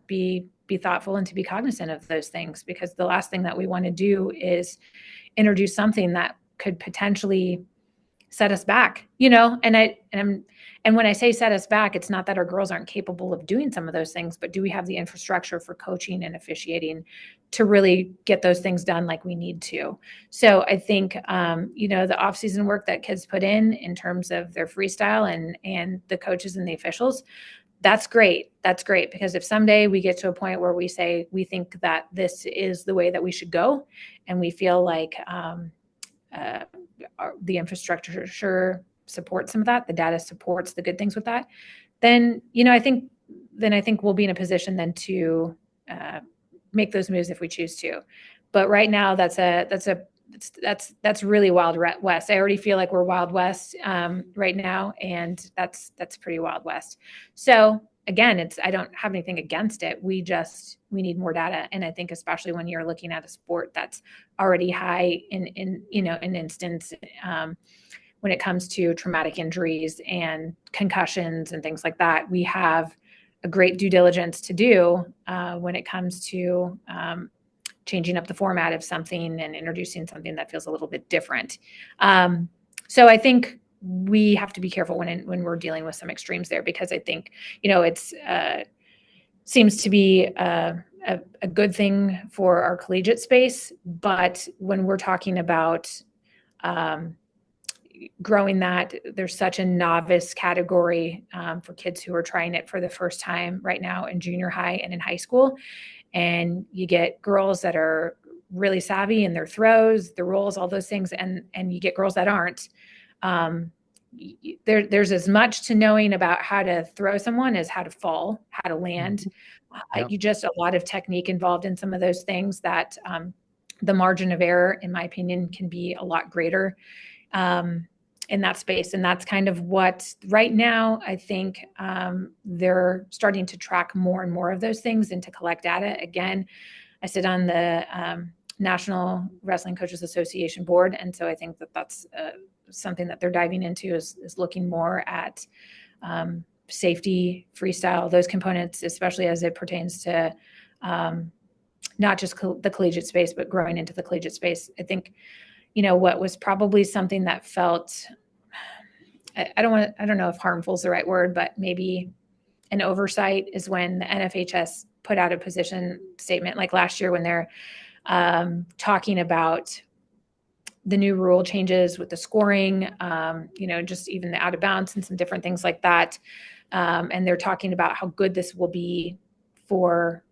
Speaker 2: be thoughtful and to be cognizant of those things, because the last thing that we want to do is introduce something that could potentially set us back, and when I say set us back, it's not that our girls aren't capable of doing some of those things, but do we have the infrastructure for coaching and officiating to really get those things done like we need to? So I think the off-season work that kids put in terms of their freestyle and the coaches and the officials, that's great. That's great, because if someday we get to a point where we say we think that this is the way that we should go, and we feel like the infrastructure sure supports some of that, the data supports the good things with that, then I think we'll be in a position then to make those moves if we choose to. But right now, that's really wild west. I already feel like we're wild west right now, and that's pretty wild west. So again, I don't have anything against it. We need more data, and I think especially when you're looking at a sport that's already high in an instance when it comes to traumatic injuries and concussions and things like that, we have a great due diligence to do when it comes to changing up the format of something and introducing something that feels a little bit different. So I think we have to be careful when we're dealing with some extremes there, because I think it's seems to be a good thing for our collegiate space, but when we're talking about growing that. There's such a novice category for kids who are trying it for the first time right now in junior high and in high school. And you get girls that are really savvy in their throws, the rolls, all those things, and you get girls that aren't. There's as much to knowing about how to throw someone as how to fall, how to land.
Speaker 1: Yep.
Speaker 2: You just a lot of technique involved in some of those things that the margin of error, in my opinion, can be a lot greater in that space. And that's kind of what right now I think they're starting to track more and more of those things and to collect data. Again, I sit on the National Wrestling Coaches Association board. And so I think that that's something that they're diving into is looking more at safety, freestyle, those components, especially as it pertains to not just the collegiate space, but growing into the collegiate space. I think, what was probably something that felt, I don't know if harmful is the right word, but maybe an oversight is when the NFHS put out a position statement like last year when they're talking about the new rule changes with the scoring, just even the out of bounds and some different things like that. And they're talking about how good this will be for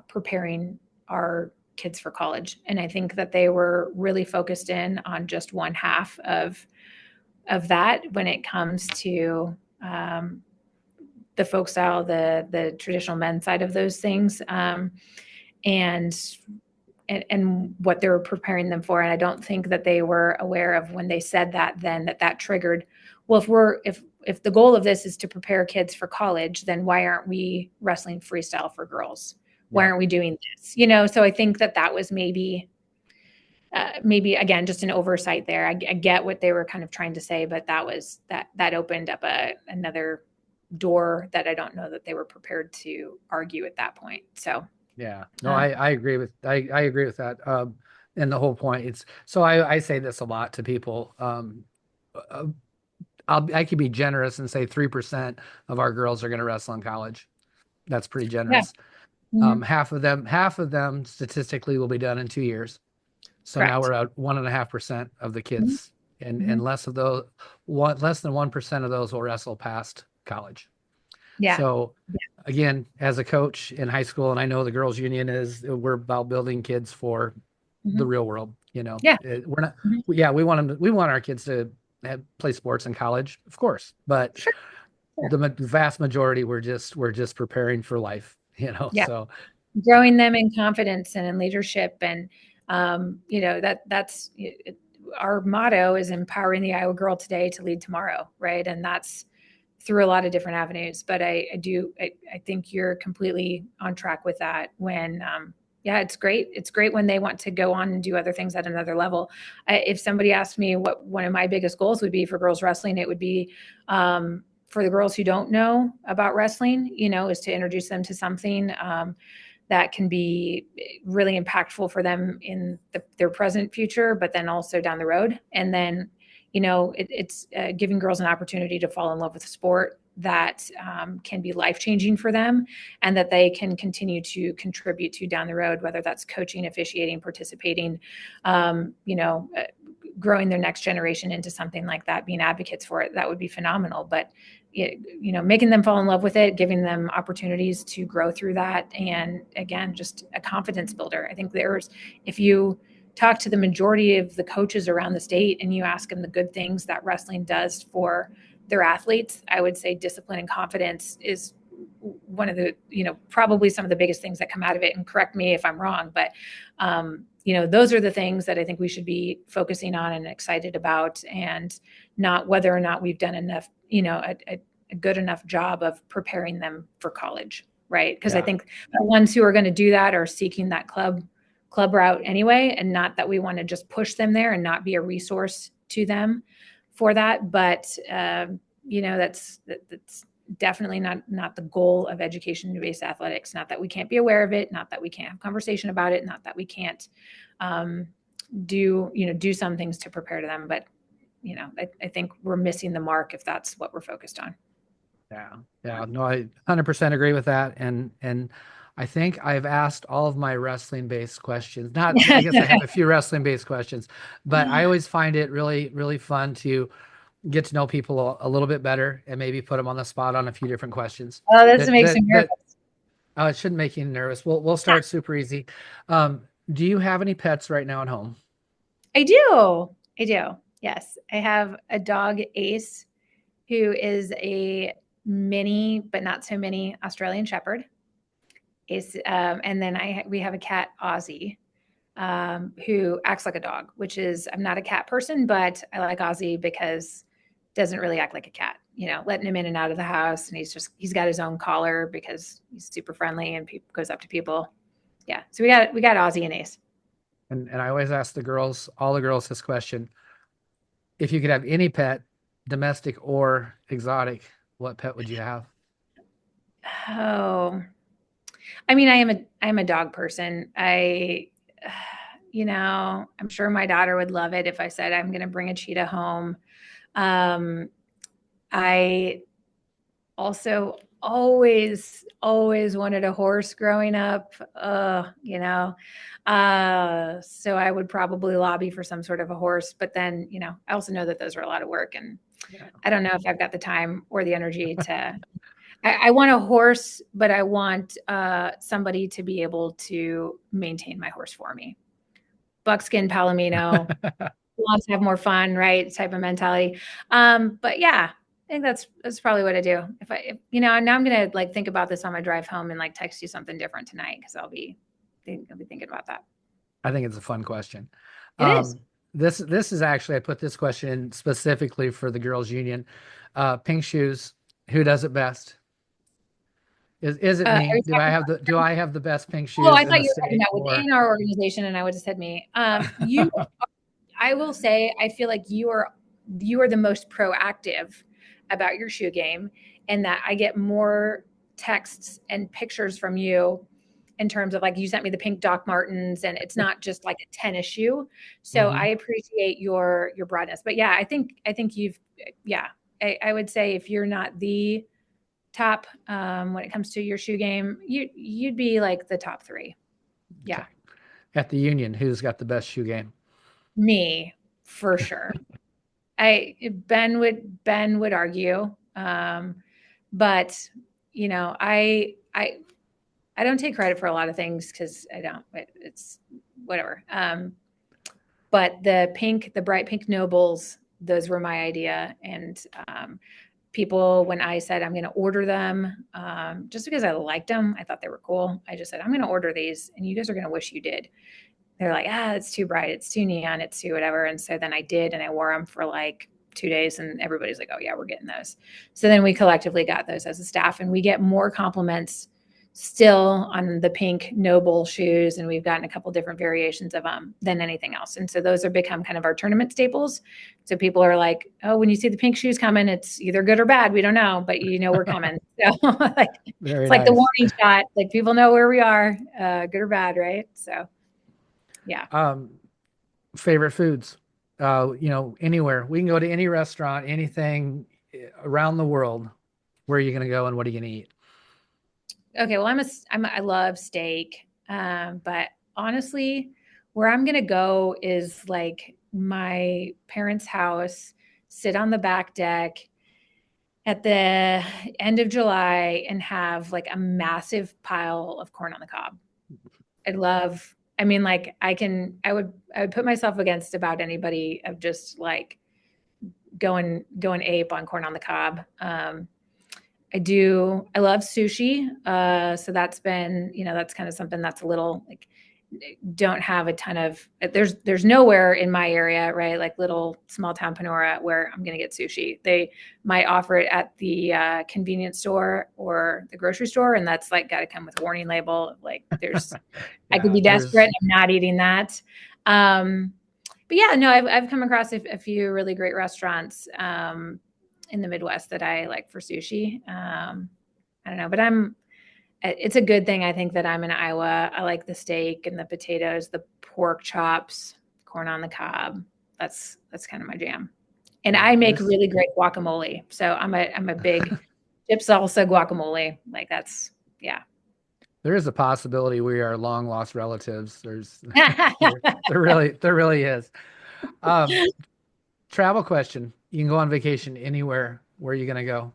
Speaker 2: preparing our kids for college. And I think that they were really focused in on just one half of that when it comes to the folk style, the traditional men's side of those things, and what they were preparing them for. And I don't think that they were aware of when they said that then that triggered, well, if the goal of this is to prepare kids for college, then why aren't we wrestling freestyle for girls? Why aren't we doing this? So I think that was maybe again, just an oversight there. I get what they were kind of trying to say, but that opened up another door that I don't know that they were prepared to argue at that point. So
Speaker 1: yeah, no, I agree with I agree with that. And the whole point, it's so I say this a lot to people. I could be generous and say 3% of our girls are going to wrestle in college. That's pretty generous.
Speaker 2: Yeah.
Speaker 1: Half of them statistically will be done in 2 years. So
Speaker 2: Correct.
Speaker 1: now we're at 1.5% of the kids, and less than 1% of those will wrestle past college.
Speaker 2: Yeah.
Speaker 1: So again, as a coach in high school, and I know the girls' union we're about building kids for the real world.
Speaker 2: Yeah.
Speaker 1: We're not. Yeah, we want our kids to play sports in college, of course, but
Speaker 2: Sure.
Speaker 1: the vast majority we're just preparing for life.
Speaker 2: Yeah.
Speaker 1: So
Speaker 2: growing them in confidence and in leadership, and that's our motto is empowering the Iowa girl today to lead tomorrow, right? And that's through a lot of different avenues. But I think you're completely on track with that. When it's great. It's great when they want to go on and do other things at another level. If somebody asked me what one of my biggest goals would be for girls wrestling, it would be for the girls who don't know about wrestling, is to introduce them to something that can be really impactful for them in their present future, but then also down the road. And then, it's giving girls an opportunity to fall in love with a sport that can be life-changing for them and that they can continue to contribute to down the road, whether that's coaching, officiating, participating, growing their next generation into something like that, being advocates for it. That would be phenomenal. But making them fall in love with it, giving them opportunities to grow through that. And again, just a confidence builder. I think if you talk to the majority of the coaches around the state and you ask them the good things that wrestling does for their athletes, I would say discipline and confidence is one of the, probably some of the biggest things that come out of it. And correct me if I'm wrong, but those are the things that I think we should be focusing on and excited about, and not whether or not we've done enough, a good enough job of preparing them for college, right? Because I think the ones who are going to do that are seeking that club route anyway, and not that we want to just push them there and not be a resource to them for that. But that's definitely not the goal of education-based athletics. Not that we can't be aware of it, not that we can't have conversation about it, not that we can't do some things to prepare to them. But I think we're missing the mark if that's what we're focused on.
Speaker 1: Yeah, no, I 100% agree with that. And I think I've asked all of my wrestling-based questions. I guess I have a few wrestling-based questions, but I always find it really, really fun to get to know people a little bit better and maybe put them on the spot on a few different questions.
Speaker 2: Oh, this
Speaker 1: That
Speaker 2: makes me
Speaker 1: that
Speaker 2: nervous.
Speaker 1: that it shouldn't make you nervous. We'll start super easy. Do you have any pets right now at home?
Speaker 2: I do. I do. Yes. I have a dog, Ace, who is a mini, but not so mini Australian Shepherd. Ace, and then we have a cat, Ozzy, who acts like a dog, which is, I'm not a cat person, but I like Ozzy because doesn't really act like a cat, letting him in and out of the house. And he's got his own collar because he's super friendly and goes up to people. Yeah. So we got Ozzy and Ace.
Speaker 1: And I always ask all the girls this question. If you could have any pet, domestic or exotic, what pet would you have?
Speaker 2: Oh, I mean, I'm a dog person. I'm sure my daughter would love it if I said I'm going to bring a cheetah home. Um, I also always wanted a horse growing up. So I would probably lobby for some sort of a horse, but then, I also know that those are a lot of work, and
Speaker 1: Yeah.
Speaker 2: I don't know if I've got the time or the energy to. I want a horse, but I want somebody to be able to maintain my horse for me. Buckskin Palomino, wants to have more fun, right? Type of mentality. But yeah, I think that's probably what I do. Now I'm gonna like think about this on my drive home and like text you something different tonight because I'll be thinking about that.
Speaker 1: I think it's a fun question.
Speaker 2: It is.
Speaker 1: Um, this is actually I put this question in specifically for the girls' union. Pink shoes, who does it best? Is it
Speaker 2: Are
Speaker 1: me?
Speaker 2: you talking
Speaker 1: Do I have the best pink
Speaker 2: Oh, I
Speaker 1: shoes in
Speaker 2: thought
Speaker 1: the
Speaker 2: you were talking
Speaker 1: state?
Speaker 2: about
Speaker 1: Or
Speaker 2: within our organization, and I would have said me. I will say, I feel like you are the most proactive about your shoe game, and that I get more texts and pictures from you in terms of like you sent me the pink Doc Martens, and it's not just like a tennis shoe. So I
Speaker 1: Mhm.
Speaker 2: appreciate your broadness. But yeah, I think yeah, I would say if you're not the top when it comes to your shoe game, you'd be like the top three. Yeah,
Speaker 1: Okay. At the union, who's got the best shoe game?
Speaker 2: me for sure. I Ben would argue, but I don't take credit for a lot of things because I don't. It's whatever. But the bright pink nobles, those were my idea, and people when I said I'm going to order them, just because I liked them, I thought they were cool. I just said I'm going to order these, and you guys are going to wish you did. They're like, it's too bright, it's too neon, it's too whatever. And so then I did, and I wore them for like 2 days, and everybody's like, oh yeah, we're getting those. So then we collectively got those as a staff, and we get more compliments still on the pink noble shoes, and we've gotten a couple different variations of them than anything else. And so those have become kind of our tournament staples. So people are like, oh, when you see the pink shoes coming, it's either good or bad, we don't know, but we're coming. So like
Speaker 1: Very
Speaker 2: it's like the
Speaker 1: nice.
Speaker 2: warning shot, like people know where we are, good or bad, right? So yeah.
Speaker 1: Um, Favorite foods? Anywhere. We can go to any restaurant, anything around the world. Where are you going to go and what are you going to eat?
Speaker 2: Okay, well, I love steak, but honestly, where I'm gonna go is like my parents' house, sit on the back deck at the end of July and have like a massive pile of corn on the cob. I mean, like I would put myself against about anybody of just like going ape on corn on the cob. I love sushi. So that's kind of something that's a little like don't have a ton of there's nowhere in my area, right? Like little small town Panora where I'm gonna get sushi. They might offer it at the convenience store or the grocery store, and that's like gotta come with a warning label. Like I could
Speaker 1: Yeah,
Speaker 2: be desperate. I'm not eating that. Um, but yeah, no, I've come across a few really great restaurants in the Midwest that I like for sushi. I don't know, but it's a good thing I think that I'm in Iowa. I like the steak and the potatoes, the pork chops, corn on the cob. That's kind of my jam. And
Speaker 1: yeah,
Speaker 2: I make really great guacamole. So I'm a big chip salsa guacamole. Like that's yeah.
Speaker 1: there is a possibility we are long lost relatives. There really is. Um, Travel question. You can go on vacation anywhere. Where are you gonna go?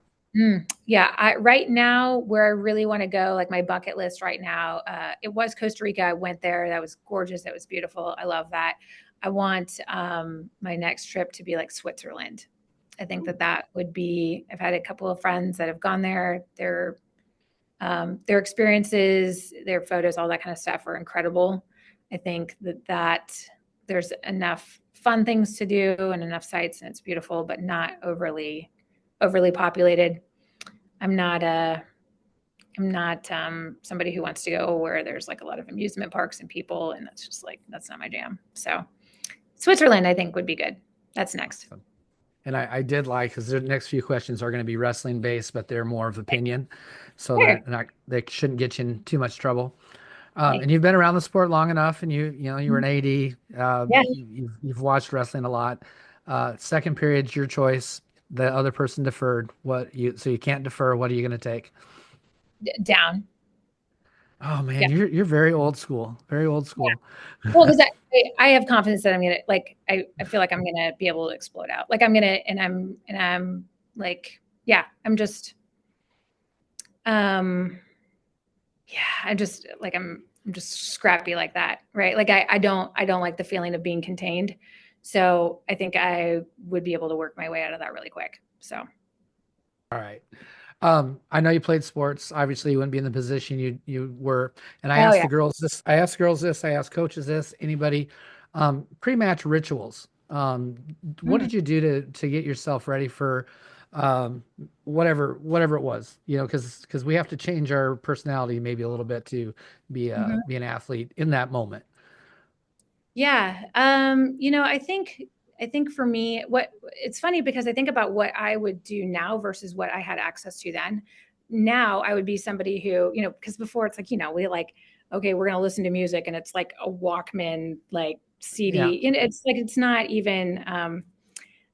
Speaker 2: Yeah, right now where I really want to go, like my bucket list right now, it was Costa Rica. I went there. That was gorgeous. That was beautiful. I love that. I want my next trip to be like Switzerland. I think that that would be. I've had a couple of friends that have gone there. Their experiences, their photos, all that kind of stuff are incredible. I think that there's enough fun things to do and enough sites, and it's beautiful, but not overly populated. I'm not a I'm not somebody who wants to go where there's like a lot of amusement parks and people, and that's just like that's not my jam. So Switzerland, I think, would be good. That's next.
Speaker 1: And I did like because the next few questions are going to be wrestling based, but they're more of opinion, so
Speaker 2: Sure.
Speaker 1: they shouldn't get you in too much trouble.
Speaker 2: Okay.
Speaker 1: And you've been around the sport long enough, and you were an AD.
Speaker 2: Yeah.
Speaker 1: You've watched wrestling a lot. Second period's your choice. The other person deferred. So you can't defer. What are you going to take?
Speaker 2: Down.
Speaker 1: Oh
Speaker 2: Yeah.
Speaker 1: man, you're very old school. Very old school.
Speaker 2: Well, because I have confidence that I'm gonna like I feel like I'm gonna be able to explode out. Like I'm gonna and I'm like, yeah, I'm just um yeah, I'm just scrappy like that, right? Like I don't like the feeling of being contained. So I think I would be able to work my way out of that really quick. So
Speaker 1: All right. I know you played sports. Obviously, you wouldn't be in the position you were. And I
Speaker 2: oh
Speaker 1: asked
Speaker 2: yeah.
Speaker 1: the girls this. I asked girls this. I asked coaches this. Anybody, pre-match rituals. What
Speaker 2: Mm,
Speaker 1: did you do to get yourself ready for, um, whatever it was? Because we have to change our personality maybe a little bit to
Speaker 2: mhm.
Speaker 1: be an athlete in that moment.
Speaker 2: Yeah. I think for me, what it's funny because I think about what I would do now versus what I had access to then. Now I would be somebody who, because before it's like, we like, okay, we're gonna listen to music and it's like a Walkman like
Speaker 1: Yeah.
Speaker 2: CD. And it's like it's not even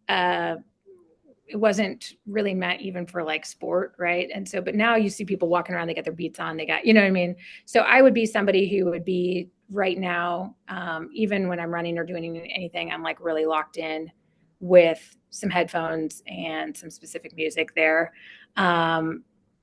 Speaker 2: uh it wasn't really meant even for like sport, right? And so, but now you see people walking around, they get their beats on, they got, you know what I mean? So I would be somebody who would be right now, even when I'm running or doing anything, I'm like really locked in with some headphones and some specific music there. Yeah,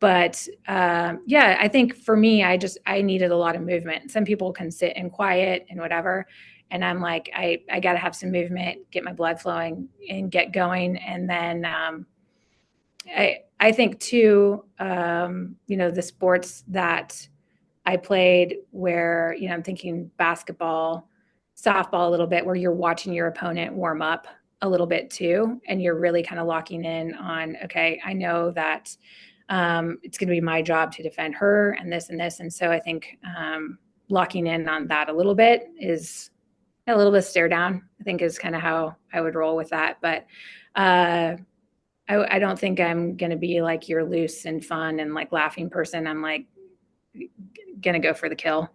Speaker 2: I think for me, I needed a lot of movement. Some people can sit in quiet and whatever, and I'm like, I got to have some movement, get my blood flowing, and get going. And then I think too, the sports that I played, where I'm thinking basketball, softball a little bit, where you're watching your opponent warm up a little bit too, and you're really kind of locking in on, okay, I know that it's going to be my job to defend her and this and this, and so I think locking in on that a little bit is a little bit stare down, I think is kind of how I would roll with that. But I don't think I'm going to be like your loose and fun and like laughing person. I'm like going to go for the kill.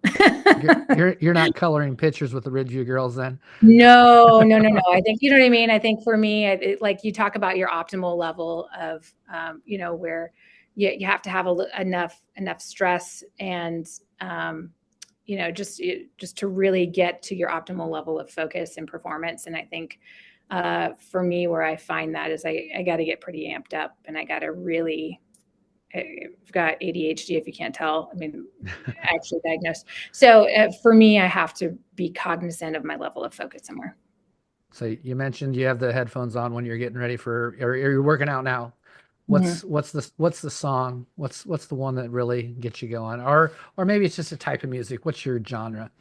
Speaker 1: You're not coloring pictures with the Ridgeview girls then.
Speaker 2: No, no, no, no. I think you know what I mean. I think for me, like you talk about your optimal level of, where you have to have enough stress and, just to really get to your optimal level of focus and performance. And I think for me, where I find that is I got to get pretty amped up, and I got to really. I've got ADHD, if you can't tell. I mean, actually diagnosed. So for me, I have to be cognizant of my level of focus somewhere.
Speaker 1: So you mentioned you have the headphones on when you're getting ready or you're working out now.
Speaker 2: Mhm.
Speaker 1: What's the song? What's the one that really gets you going? Or maybe it's just a type of music. What's your genre?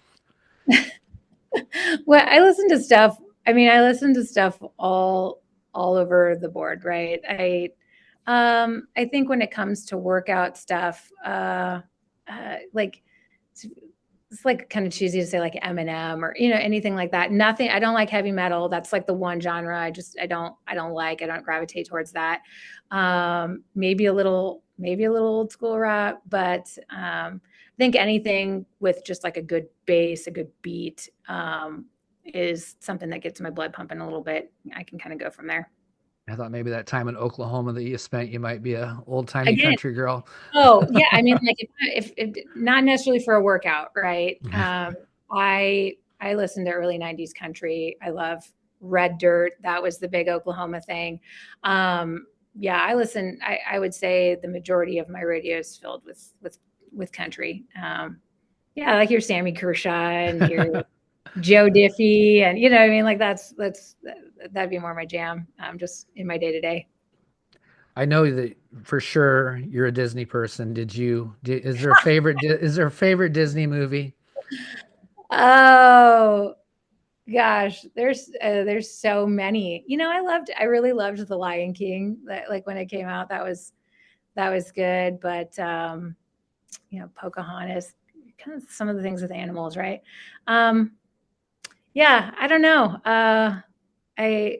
Speaker 2: Well, I listen to stuff. I mean, I listen to stuff all over the board, right? I think when it comes to workout stuff, like it's like kind of cheesy to say like Eminem or anything like that. Nothing. I don't like heavy metal. That's like the one genre I don't like. I don't gravitate towards that. Maybe a little old school rap, but I think anything with just like a good bass, a good beat, is something that gets my blood pumping a little bit. I can kind of go from there.
Speaker 1: I thought maybe that time in Oklahoma that you spent, you might be a old-timey
Speaker 2: Again,
Speaker 1: country girl.
Speaker 2: oh, yeah, I mean, like, if not necessarily for a workout, right? I listen to early '90s country. I love Red Dirt. That was the big Oklahoma thing. Yeah, I would say the majority of my radio is filled with country. Yeah, like your Sammy Kershaw and your Joe Diffie, and you know what I mean? Like that'd be more my jam, just in my day to day.
Speaker 1: I know that for sure you're a Disney person. Is there a favorite Disney movie?
Speaker 2: Oh gosh, there's so many. I really loved The Lion King. Like when it came out, that was good. But Pocahontas, kind of some of the things with animals, right? Um, yeah, I don't know. I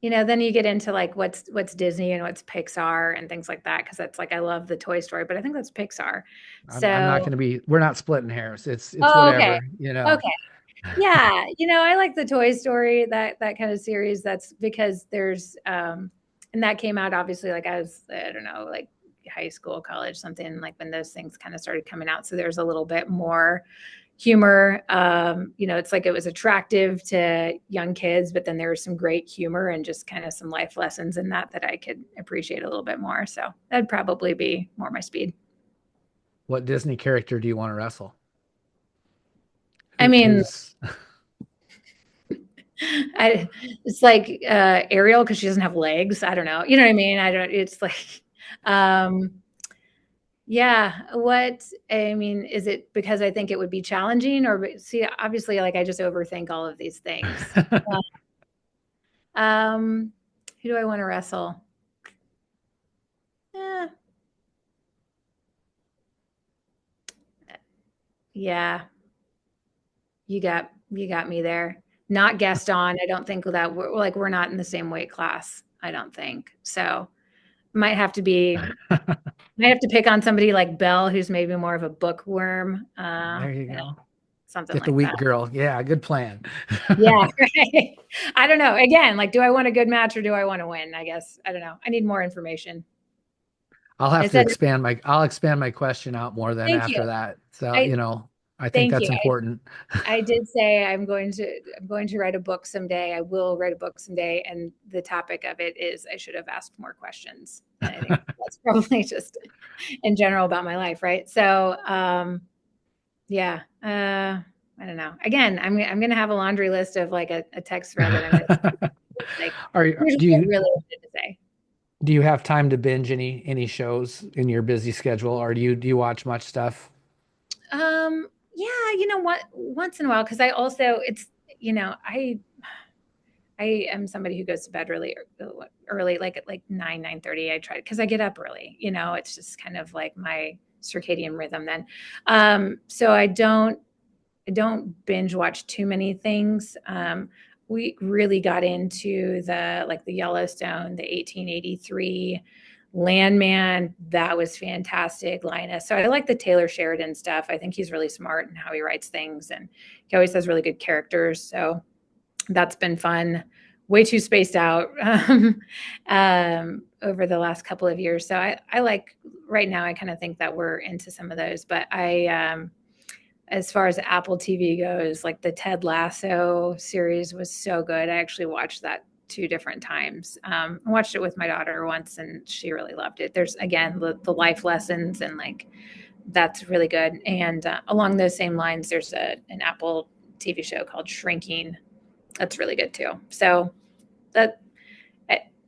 Speaker 2: then you get into like what's Disney and what's Pixar and things like that, because that's like I love the Toy Story, but I think that's Pixar.
Speaker 1: I'm not
Speaker 2: So,
Speaker 1: going to be. We're not splitting hairs. It's
Speaker 2: oh, okay,
Speaker 1: whatever, you know.
Speaker 2: okay, yeah, I like the Toy Story, that kind of series. That's because and that came out obviously like I don't know, like high school, college, something like when those things kind of started coming out. So there's a little bit more humor. It's like it was attractive to young kids, but then there was some great humor and just kind of some life lessons in that I could appreciate a little bit more. So that'd probably be more my speed.
Speaker 1: What Disney character do you want to wrestle?
Speaker 2: I mean,
Speaker 1: Who's
Speaker 2: it's like Ariel because she doesn't have legs. I don't know. You know what I mean? I don't. It's like, um, yeah. Is it because I think it would be challenging, or see? Obviously, like I just overthink all of these things. Um, who do I want to wrestle? Eh, yeah, you got me there. Not Gaston. I don't think that we're not in the same weight class. I don't think so. Might have to be. Might have to pick on somebody like Belle, who's maybe more of a bookworm.
Speaker 1: there you go.
Speaker 2: Something
Speaker 1: Get the
Speaker 2: like that.
Speaker 1: weak girl. Yeah, good plan.
Speaker 2: Yeah, right. I don't know. Again, like, do I want a good match or do I want to win? I guess I don't know. I need more information.
Speaker 1: I'll
Speaker 2: I
Speaker 1: have to
Speaker 2: said,
Speaker 1: I'll expand my question out more then
Speaker 2: thank you.
Speaker 1: after that. So,
Speaker 2: I
Speaker 1: I think
Speaker 2: thank
Speaker 1: that's
Speaker 2: you.
Speaker 1: important.
Speaker 2: I did say I'm going to write a book someday. I will write a book someday, and the topic of it is I should have asked more questions. And I think that's probably just in general about my life, right? So, yeah. I don't know. Again, I'm gonna have a laundry list of like a text thread that I'm gonna like. Here's
Speaker 1: Do
Speaker 2: what I
Speaker 1: you
Speaker 2: really wanted to say.
Speaker 1: have time to binge any shows in your busy schedule, or do you watch much stuff?
Speaker 2: Yeah, you know what? Once in a while, because I also it's I am somebody who goes to bed really early, like at like 9:30. I try because I get up early. It's just kind of like my circadian rhythm then. So I don't binge watch too many things. We really got into the Yellowstone, the 1883 Landman. That was fantastic, Linus. So I like the Taylor Sheridan stuff. I think he's really smart in how he writes things, and he always has really good characters. So that's been fun. Way too spaced out over the last couple of years. So I like right now. I kind of think that we're into some of those, but as far as Apple TV goes, like the Ted Lasso series was so good. I actually watched that two different times. I watched it with my daughter once, and she really loved it. There's again the life lessons, and like that's really good. And along those same lines, there's an Apple TV show called Shrinking. That's really good too. So that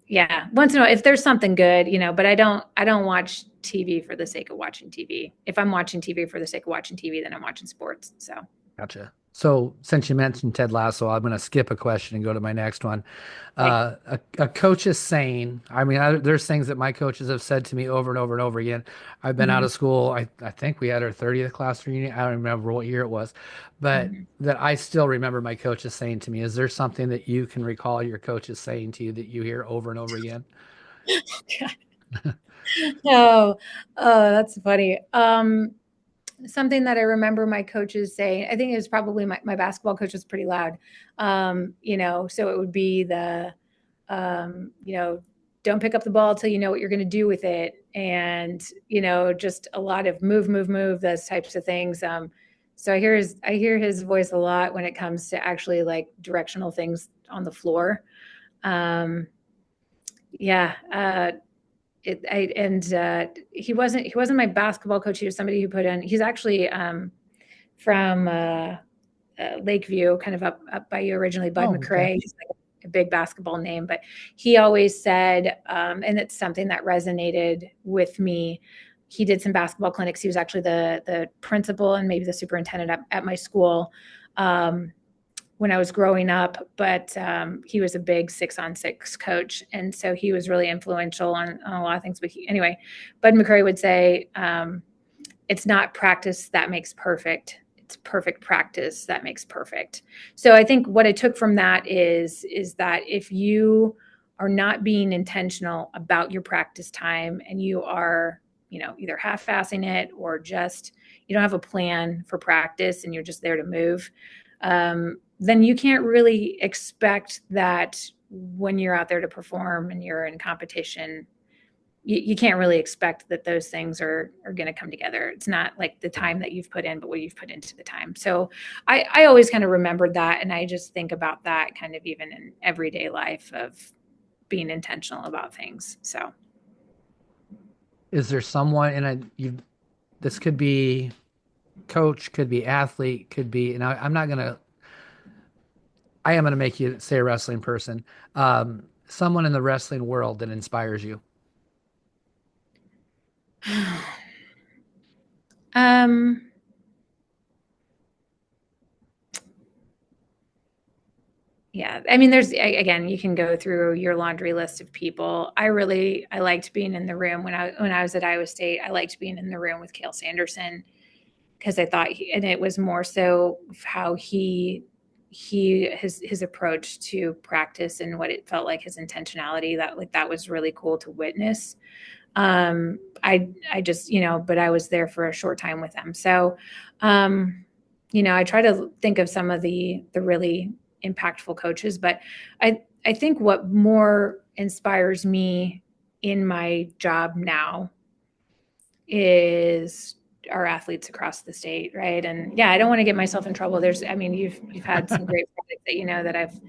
Speaker 2: yeah, once in a while, if there's something good, but I don't watch TV for the sake of watching TV. If I'm watching TV for the sake of watching TV, then I'm watching sports. So,
Speaker 1: Gotcha. So, since you mentioned Ted Lasso, I'm going to skip a question and go to my next one.
Speaker 2: okay.
Speaker 1: A coach's saying, I mean, there's things that my coaches have said to me over and over and over again. I've been out
Speaker 2: Mhm,
Speaker 1: of school. I think we had our 30th class reunion. I don't remember what year it was, but
Speaker 2: mhm.
Speaker 1: that I still remember my coaches saying to me. Is there something that you can recall your coaches saying to you that you hear over and over again?
Speaker 2: Oh, oh, that's funny. Something that I remember my coaches saying, I think it was probably my basketball coach was pretty loud. So it would be the don't pick up the ball till you know what you're going to do with it. And, just a lot of move, move, move, those types of things. So I hear his voice a lot when it comes to actually like directional things on the floor. Um, yeah, he wasn't my basketball coach. He was somebody who put in. He's actually from Lakeview, kind of up by you originally. Bud
Speaker 1: Oh, okay.
Speaker 2: McCrae. He's like a big basketball name, but he always said, and it's something that resonated with me. He did some basketball clinics. He was actually the principal and maybe the superintendent at my school when I was growing up, but he was a big 6-on-6 coach, and so he was really influential on a lot of things. But anyway, Bud McCrae would say, "It's not practice that makes perfect; it's perfect practice that makes perfect." So I think what I took from that is that if you are not being intentional about your practice time and you are, either half-assing it or just you don't have a plan for practice and you're just there to move, then you can't really expect that when you're out there to perform and you're in competition, you can't really expect that those things are going to come together. It's not like the time that you've put in, but what you've put into the time. So I always kind of remembered that. And I just think about that kind of even in everyday life of being intentional about things. So,
Speaker 1: Is there someone, and this could be coach, could be athlete, could be, and I am gonna make you say a wrestling person, someone in the wrestling world that inspires you.
Speaker 2: um, yeah, I mean, again, you can go through your laundry list of people. I liked being in the room when I was at Iowa State. I liked being in the room with Cale Sanderson because I thought and it was more so how his approach to practice and what it felt like his intentionality, that was really cool to witness. I just, but I was there for a short time with them. So, I try to think of some of the really impactful coaches, but I think what more inspires me in my job now is our athletes across the state, right? And yeah, I don't want to get myself in trouble. I mean, you've had some great products that that I've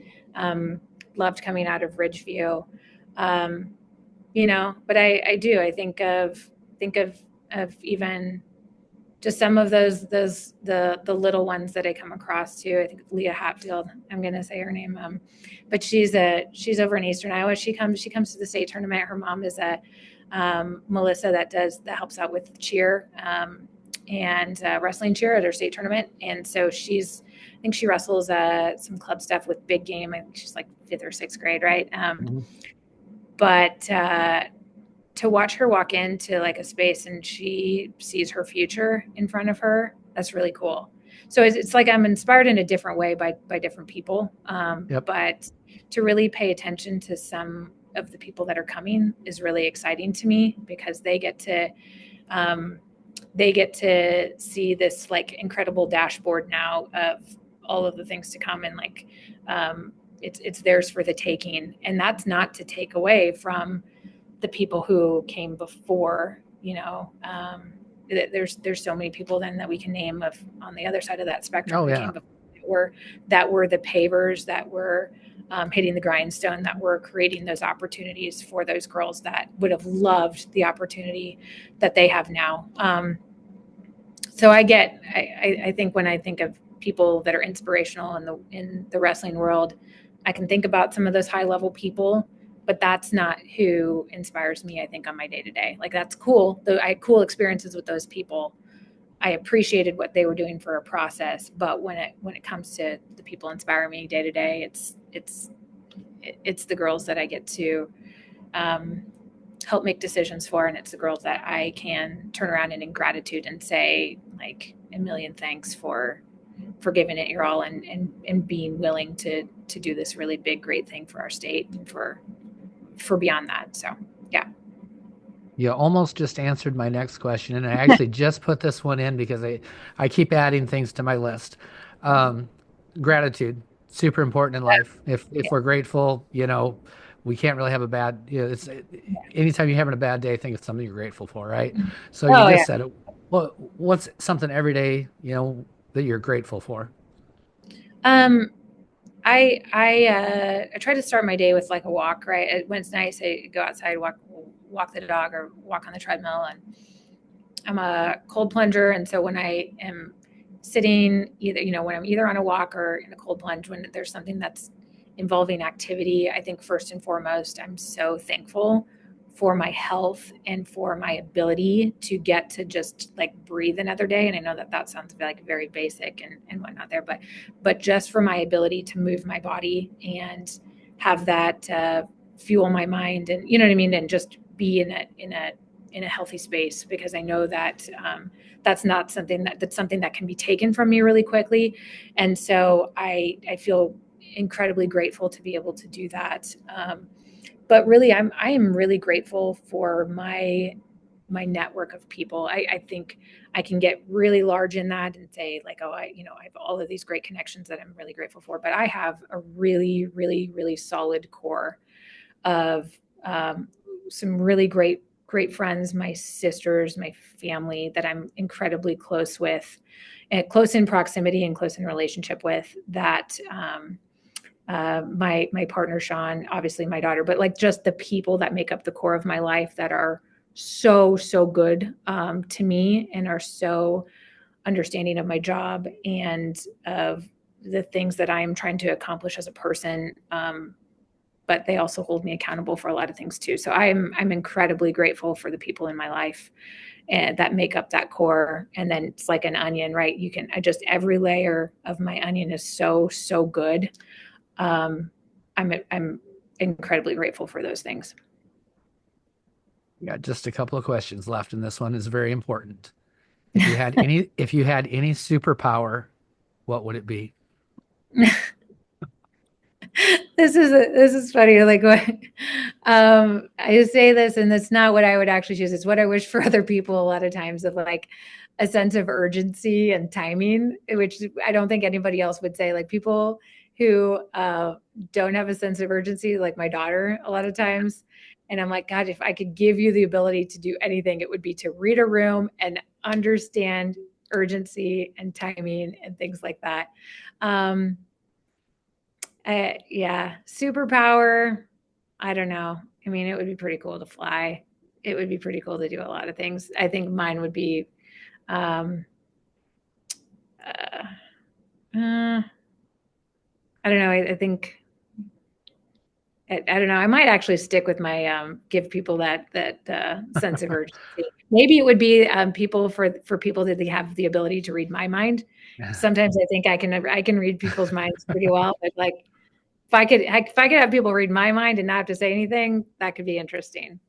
Speaker 2: loved coming out of Ridgeview. Um, but I do. I think of even just some of the little ones that I come across too. I think of Leah Hatfield. I'm going to say her name, but she's over in Eastern Iowa. She comes to the state tournament. Her mom is a Melissa that helps out with cheer and wrestling cheer at her state tournament, and so I think she wrestles some club stuff with Big Game. I think she's like 5th or 6th grade, right?
Speaker 1: Mhm.
Speaker 2: But to watch her walk into like a space and she sees her future in front of her, that's really cool. So it's like I'm inspired in a different way by different people,
Speaker 1: Yep.
Speaker 2: but to really pay attention to some of the people that are coming is really exciting to me because um, they get to see this like incredible dashboard now of all of the things to come, and like it's theirs for the taking, and that's not to take away from the people who came before. There's so many people then that we can name of on the other side of that spectrum
Speaker 1: Oh
Speaker 2: who
Speaker 1: yeah.
Speaker 2: came before that were the pavers that were hitting the grindstone, that were creating those opportunities for those girls that would have loved the opportunity that they have now. So I think when I think of people that are inspirational in the wrestling world, I can think about some of those high level people, but that's not who inspires me. I think on my day to day, like that's cool. Though I had cool experiences with those people. I appreciated what they were doing for a process, but when it comes to the people inspiring me day to day, it's the girls that I get to um, help make decisions for, and it's the girls that I can turn around and in gratitude and say like a million thanks for giving it your all and being willing to do this really big great thing for our state and for beyond that. So yeah.
Speaker 1: You almost just answered my next question, and I actually just put this one in because I keep adding things to my list. Um, Gratitude, super important in life. If
Speaker 2: Yeah.
Speaker 1: we're grateful, we can't really have a bad, it's anytime you're having a bad day, think of something you're grateful for, right? So you
Speaker 2: Oh yeah.
Speaker 1: just said it. What's something every day, that you're grateful for?
Speaker 2: Um, I try to start my day with like a walk, right? When it's nice, I go outside, walk the dog or walk on the treadmill. And I'm a cold plunger, and so when I am sitting, either when I'm either on a walk or in a cold plunge, when there's something that's involving activity, I think first and foremost, I'm so thankful for my health and for my ability to get to just like breathe another day. And I know that that sounds like very basic and whatnot there, but just for my ability to move my body and have that fuel my mind, and you know what I mean, and just be in a healthy space, because I know that that's not something that's something that can be taken from me really quickly. And so I feel incredibly grateful to be able to do that. But really, I am really grateful for my network of people. I think I can get really large in that and say like, oh, I have all of these great connections that I'm really grateful for. But I have a really, really, really solid core of some really great friends, my sisters, my family that I'm incredibly close with, close in proximity and close in relationship with. That my partner Sean, obviously my daughter, but like just the people that make up the core of my life that are so good to me and are so understanding of my job and of the things that I am trying to accomplish as a person. But they also hold me accountable for a lot of things too. So I'm incredibly grateful for the people in my life and that make up that core. And then it's like an onion, right? I just every layer of my onion is so good. um, I'm incredibly grateful for those things.
Speaker 1: We got just a couple of questions left, and this one is very important. If you had any superpower, what would it be?
Speaker 2: This is funny. Like what I say this, and that's not what I would actually choose. It's what I wish for other people a lot of times, of like a sense of urgency and timing, which I don't think anybody else would say. Like people who don't have a sense of urgency, like my daughter, a lot of times. And I'm like, God, if I could give you the ability to do anything, it would be to read a room and understand urgency and timing and things like that. Um, yeah, superpower. I don't know. I mean, it would be pretty cool to fly. It would be pretty cool to do a lot of things. I think mine would be, um, uh, uh, I don't know. I think I don't know. I might actually stick with my give people that sense of urgency. Maybe it would be people for people that they have the ability to read my mind. Sometimes I think I can read people's minds pretty well, but like if I could have people read my mind and not have to say anything, that could be interesting.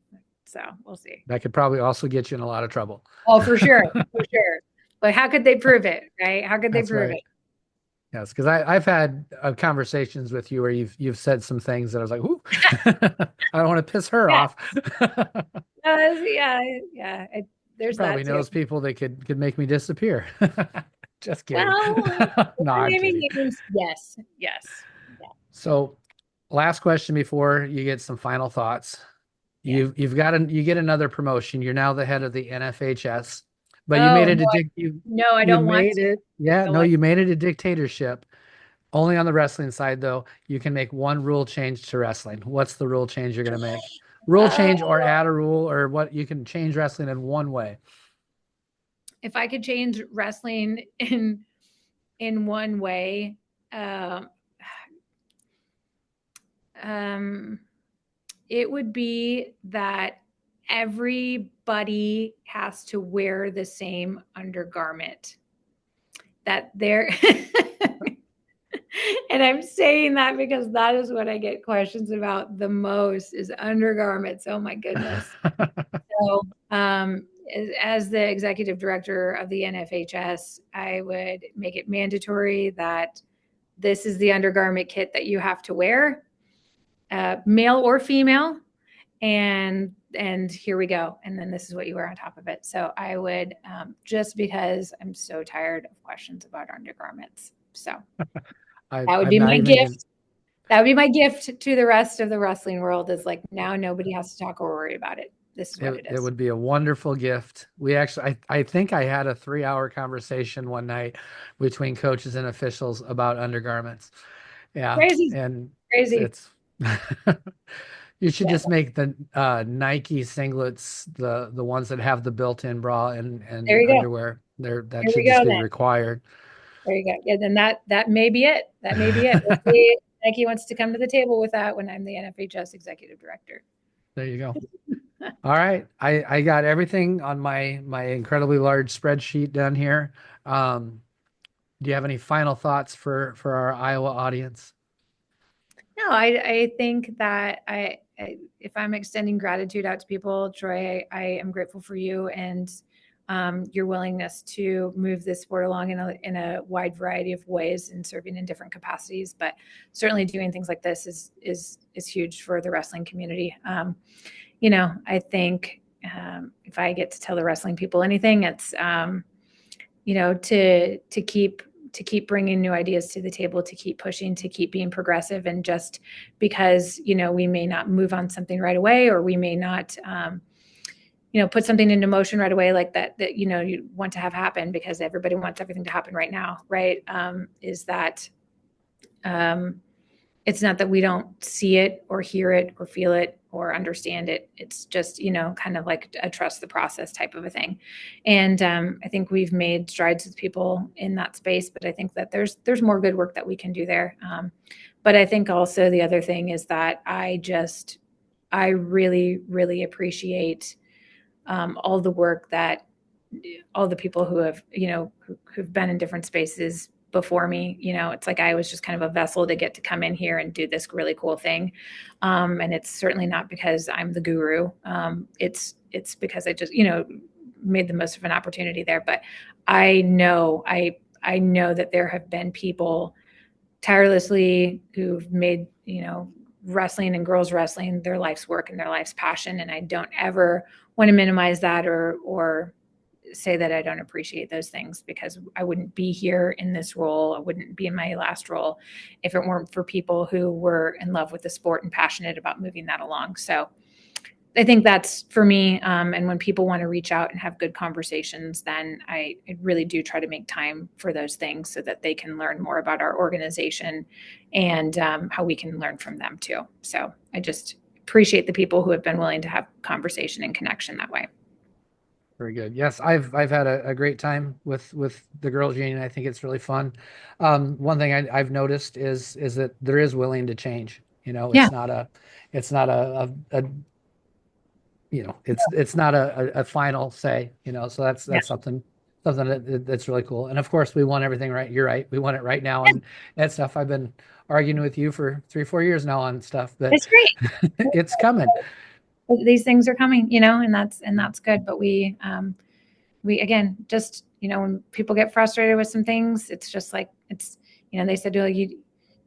Speaker 2: So we'll see.
Speaker 1: That could probably also get you in a lot of trouble.
Speaker 2: Oh, for sure, for sure. But how could they prove it, right? How could they
Speaker 1: That's
Speaker 2: prove
Speaker 1: right.
Speaker 2: it?
Speaker 1: Yes, because I've had conversations with you where you've said some things that I was like, "Ooh, I don't want to piss her
Speaker 2: Yeah,
Speaker 1: off."
Speaker 2: yeah, yeah.
Speaker 1: She
Speaker 2: There's
Speaker 1: probably
Speaker 2: that too.
Speaker 1: knows people that could make me disappear. Just kidding.
Speaker 2: Well,
Speaker 1: No, I'm kidding.
Speaker 2: naming names, yes, yes,
Speaker 1: So, last question before you get some final thoughts.
Speaker 2: yeah.
Speaker 1: You get another promotion. You're now the head of the NFHS, but you made
Speaker 2: Oh
Speaker 1: it
Speaker 2: no,
Speaker 1: a you
Speaker 2: no, I
Speaker 1: you
Speaker 2: don't want
Speaker 1: made
Speaker 2: to.
Speaker 1: it. Yeah,
Speaker 2: Don't
Speaker 1: no,
Speaker 2: want.
Speaker 1: you made it a dictatorship. Only on the wrestling side, though, you can make one rule change to wrestling. What's the rule change you're going to make? Rule
Speaker 2: Uh,
Speaker 1: change or add a rule or what you can change wrestling in one way.
Speaker 2: if I could change wrestling in one way, um, um, it would be that everybody has to wear the same undergarment. That there, and I'm saying that because that is what I get questions about the most is undergarments. Oh my goodness. So, as the executive director of the NFHS, I would make it mandatory that this is the undergarment kit that you have to wear, male or female, and here we go. And then this is what you wear on top of it. So I would, just because I'm so tired of questions about undergarments. So that would
Speaker 1: I'm
Speaker 2: be
Speaker 1: not
Speaker 2: my
Speaker 1: even going
Speaker 2: gift. That would be my gift to the rest of the wrestling world, is like now nobody has to talk or worry about it. this is what
Speaker 1: It,
Speaker 2: it
Speaker 1: it
Speaker 2: is.
Speaker 1: would be a wonderful gift. We actually, I think I had a 3 hour conversation one night between coaches and officials about undergarments. Yeah.
Speaker 2: Crazy,
Speaker 1: And
Speaker 2: crazy.
Speaker 1: it's, you should
Speaker 2: Yeah,
Speaker 1: just make the Nike singlets, the ones that have the built-in bra
Speaker 2: there
Speaker 1: and
Speaker 2: you go.
Speaker 1: underwear. That
Speaker 2: There
Speaker 1: should
Speaker 2: we
Speaker 1: just
Speaker 2: go
Speaker 1: be
Speaker 2: then.
Speaker 1: required.
Speaker 2: There you go. Yeah, then that may be it. That may be it. We'll see if Nike wants to come to the table with that when I'm the NFHS executive director.
Speaker 1: There you go. All right. I got everything on my incredibly large spreadsheet down here. Um, do you have any final thoughts for our Iowa audience?
Speaker 2: No, I think that if I'm extending gratitude out to people, Troy, I am grateful for you and your willingness to move this sport along in a wide variety of ways and serving in different capacities. But certainly doing things like this is huge for the wrestling community. I think if I get to tell the wrestling people anything, it's to keep bringing new ideas to the table, to keep pushing, to keep being progressive. And just because we may not move on something right away, or we may not put something into motion right away, like that you want to have happen, because everybody wants everything to happen right now, right? Is that it's not that we don't see it or hear it or feel it or understand it. It's just, kind of like a trust the process type of a thing. And I think we've made strides with people in that space, but I think that there's more good work that we can do there. But I think also the other thing is that I really, really appreciate all the work that all the people who have, who've been in different spaces before me. It's like I was just kind of a vessel to get to come in here and do this really cool thing. And it's certainly not because I'm the guru. It's because I just, made the most of an opportunity there. But I know that there have been people tirelessly who've made, wrestling and girls wrestling their life's work and their life's passion. And I don't ever want to minimize that or say that I don't appreciate those things, because I wouldn't be here in this role. I wouldn't be in my last role if it weren't for people who were in love with the sport and passionate about moving that along. So I think that's for me. And when people want to reach out and have good conversations, then I really do try to make time for those things so that they can learn more about our organization and how we can learn from them too. So I just appreciate the people who have been willing to have conversation and connection that way.
Speaker 1: Very good. Yes, I've had a great time with the girls union. I think it's really fun. One thing I've noticed is that there is willing to change.
Speaker 2: Yeah.
Speaker 1: It's not a it's not a final say. So
Speaker 2: Yeah.
Speaker 1: that's something that's really cool. And of course, we want everything right. You're right. We want it right now, and that stuff. I've been arguing with you for 3 4 years now on stuff, but
Speaker 2: It's great.
Speaker 1: it's coming.
Speaker 2: These things are coming, and that's good. But we again, just when people get frustrated with some things, it's just like they said, oh, you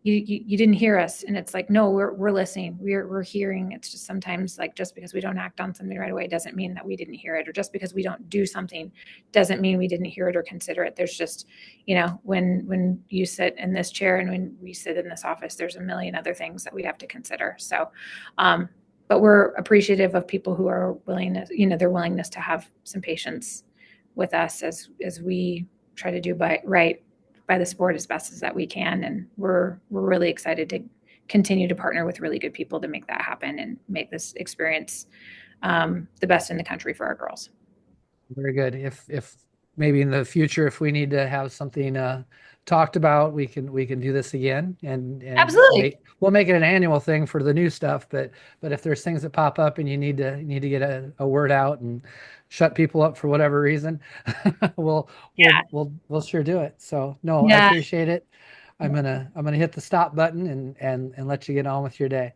Speaker 2: didn't hear us, and it's like, no, we're listening, we're hearing. It's just sometimes, like, just because we don't act on something right away doesn't mean that we didn't hear it, or just because we don't do something doesn't mean we didn't hear it or consider it. There's just when you sit in this chair and when we sit in this office, there's a million other things that we have to consider. So but we're appreciative of people who are willing to, their willingness to have some patience with us as we try to do right by the sport as best as that we can. And we're really excited to continue to partner with really good people to make that happen and make this experience the best in the country for our girls.
Speaker 1: Very good. If maybe in the future, if we need to have something talked about, we can do this again, and
Speaker 2: Absolutely.
Speaker 1: we'll make it an annual thing for the new stuff. But if there's things that pop up and you need to get a word out and shut people up for whatever reason, we'll
Speaker 2: Yeah.
Speaker 1: we'll sure do it. So no, I
Speaker 2: Yeah.
Speaker 1: appreciate it. I'm gonna hit the stop button and let you get on with your day.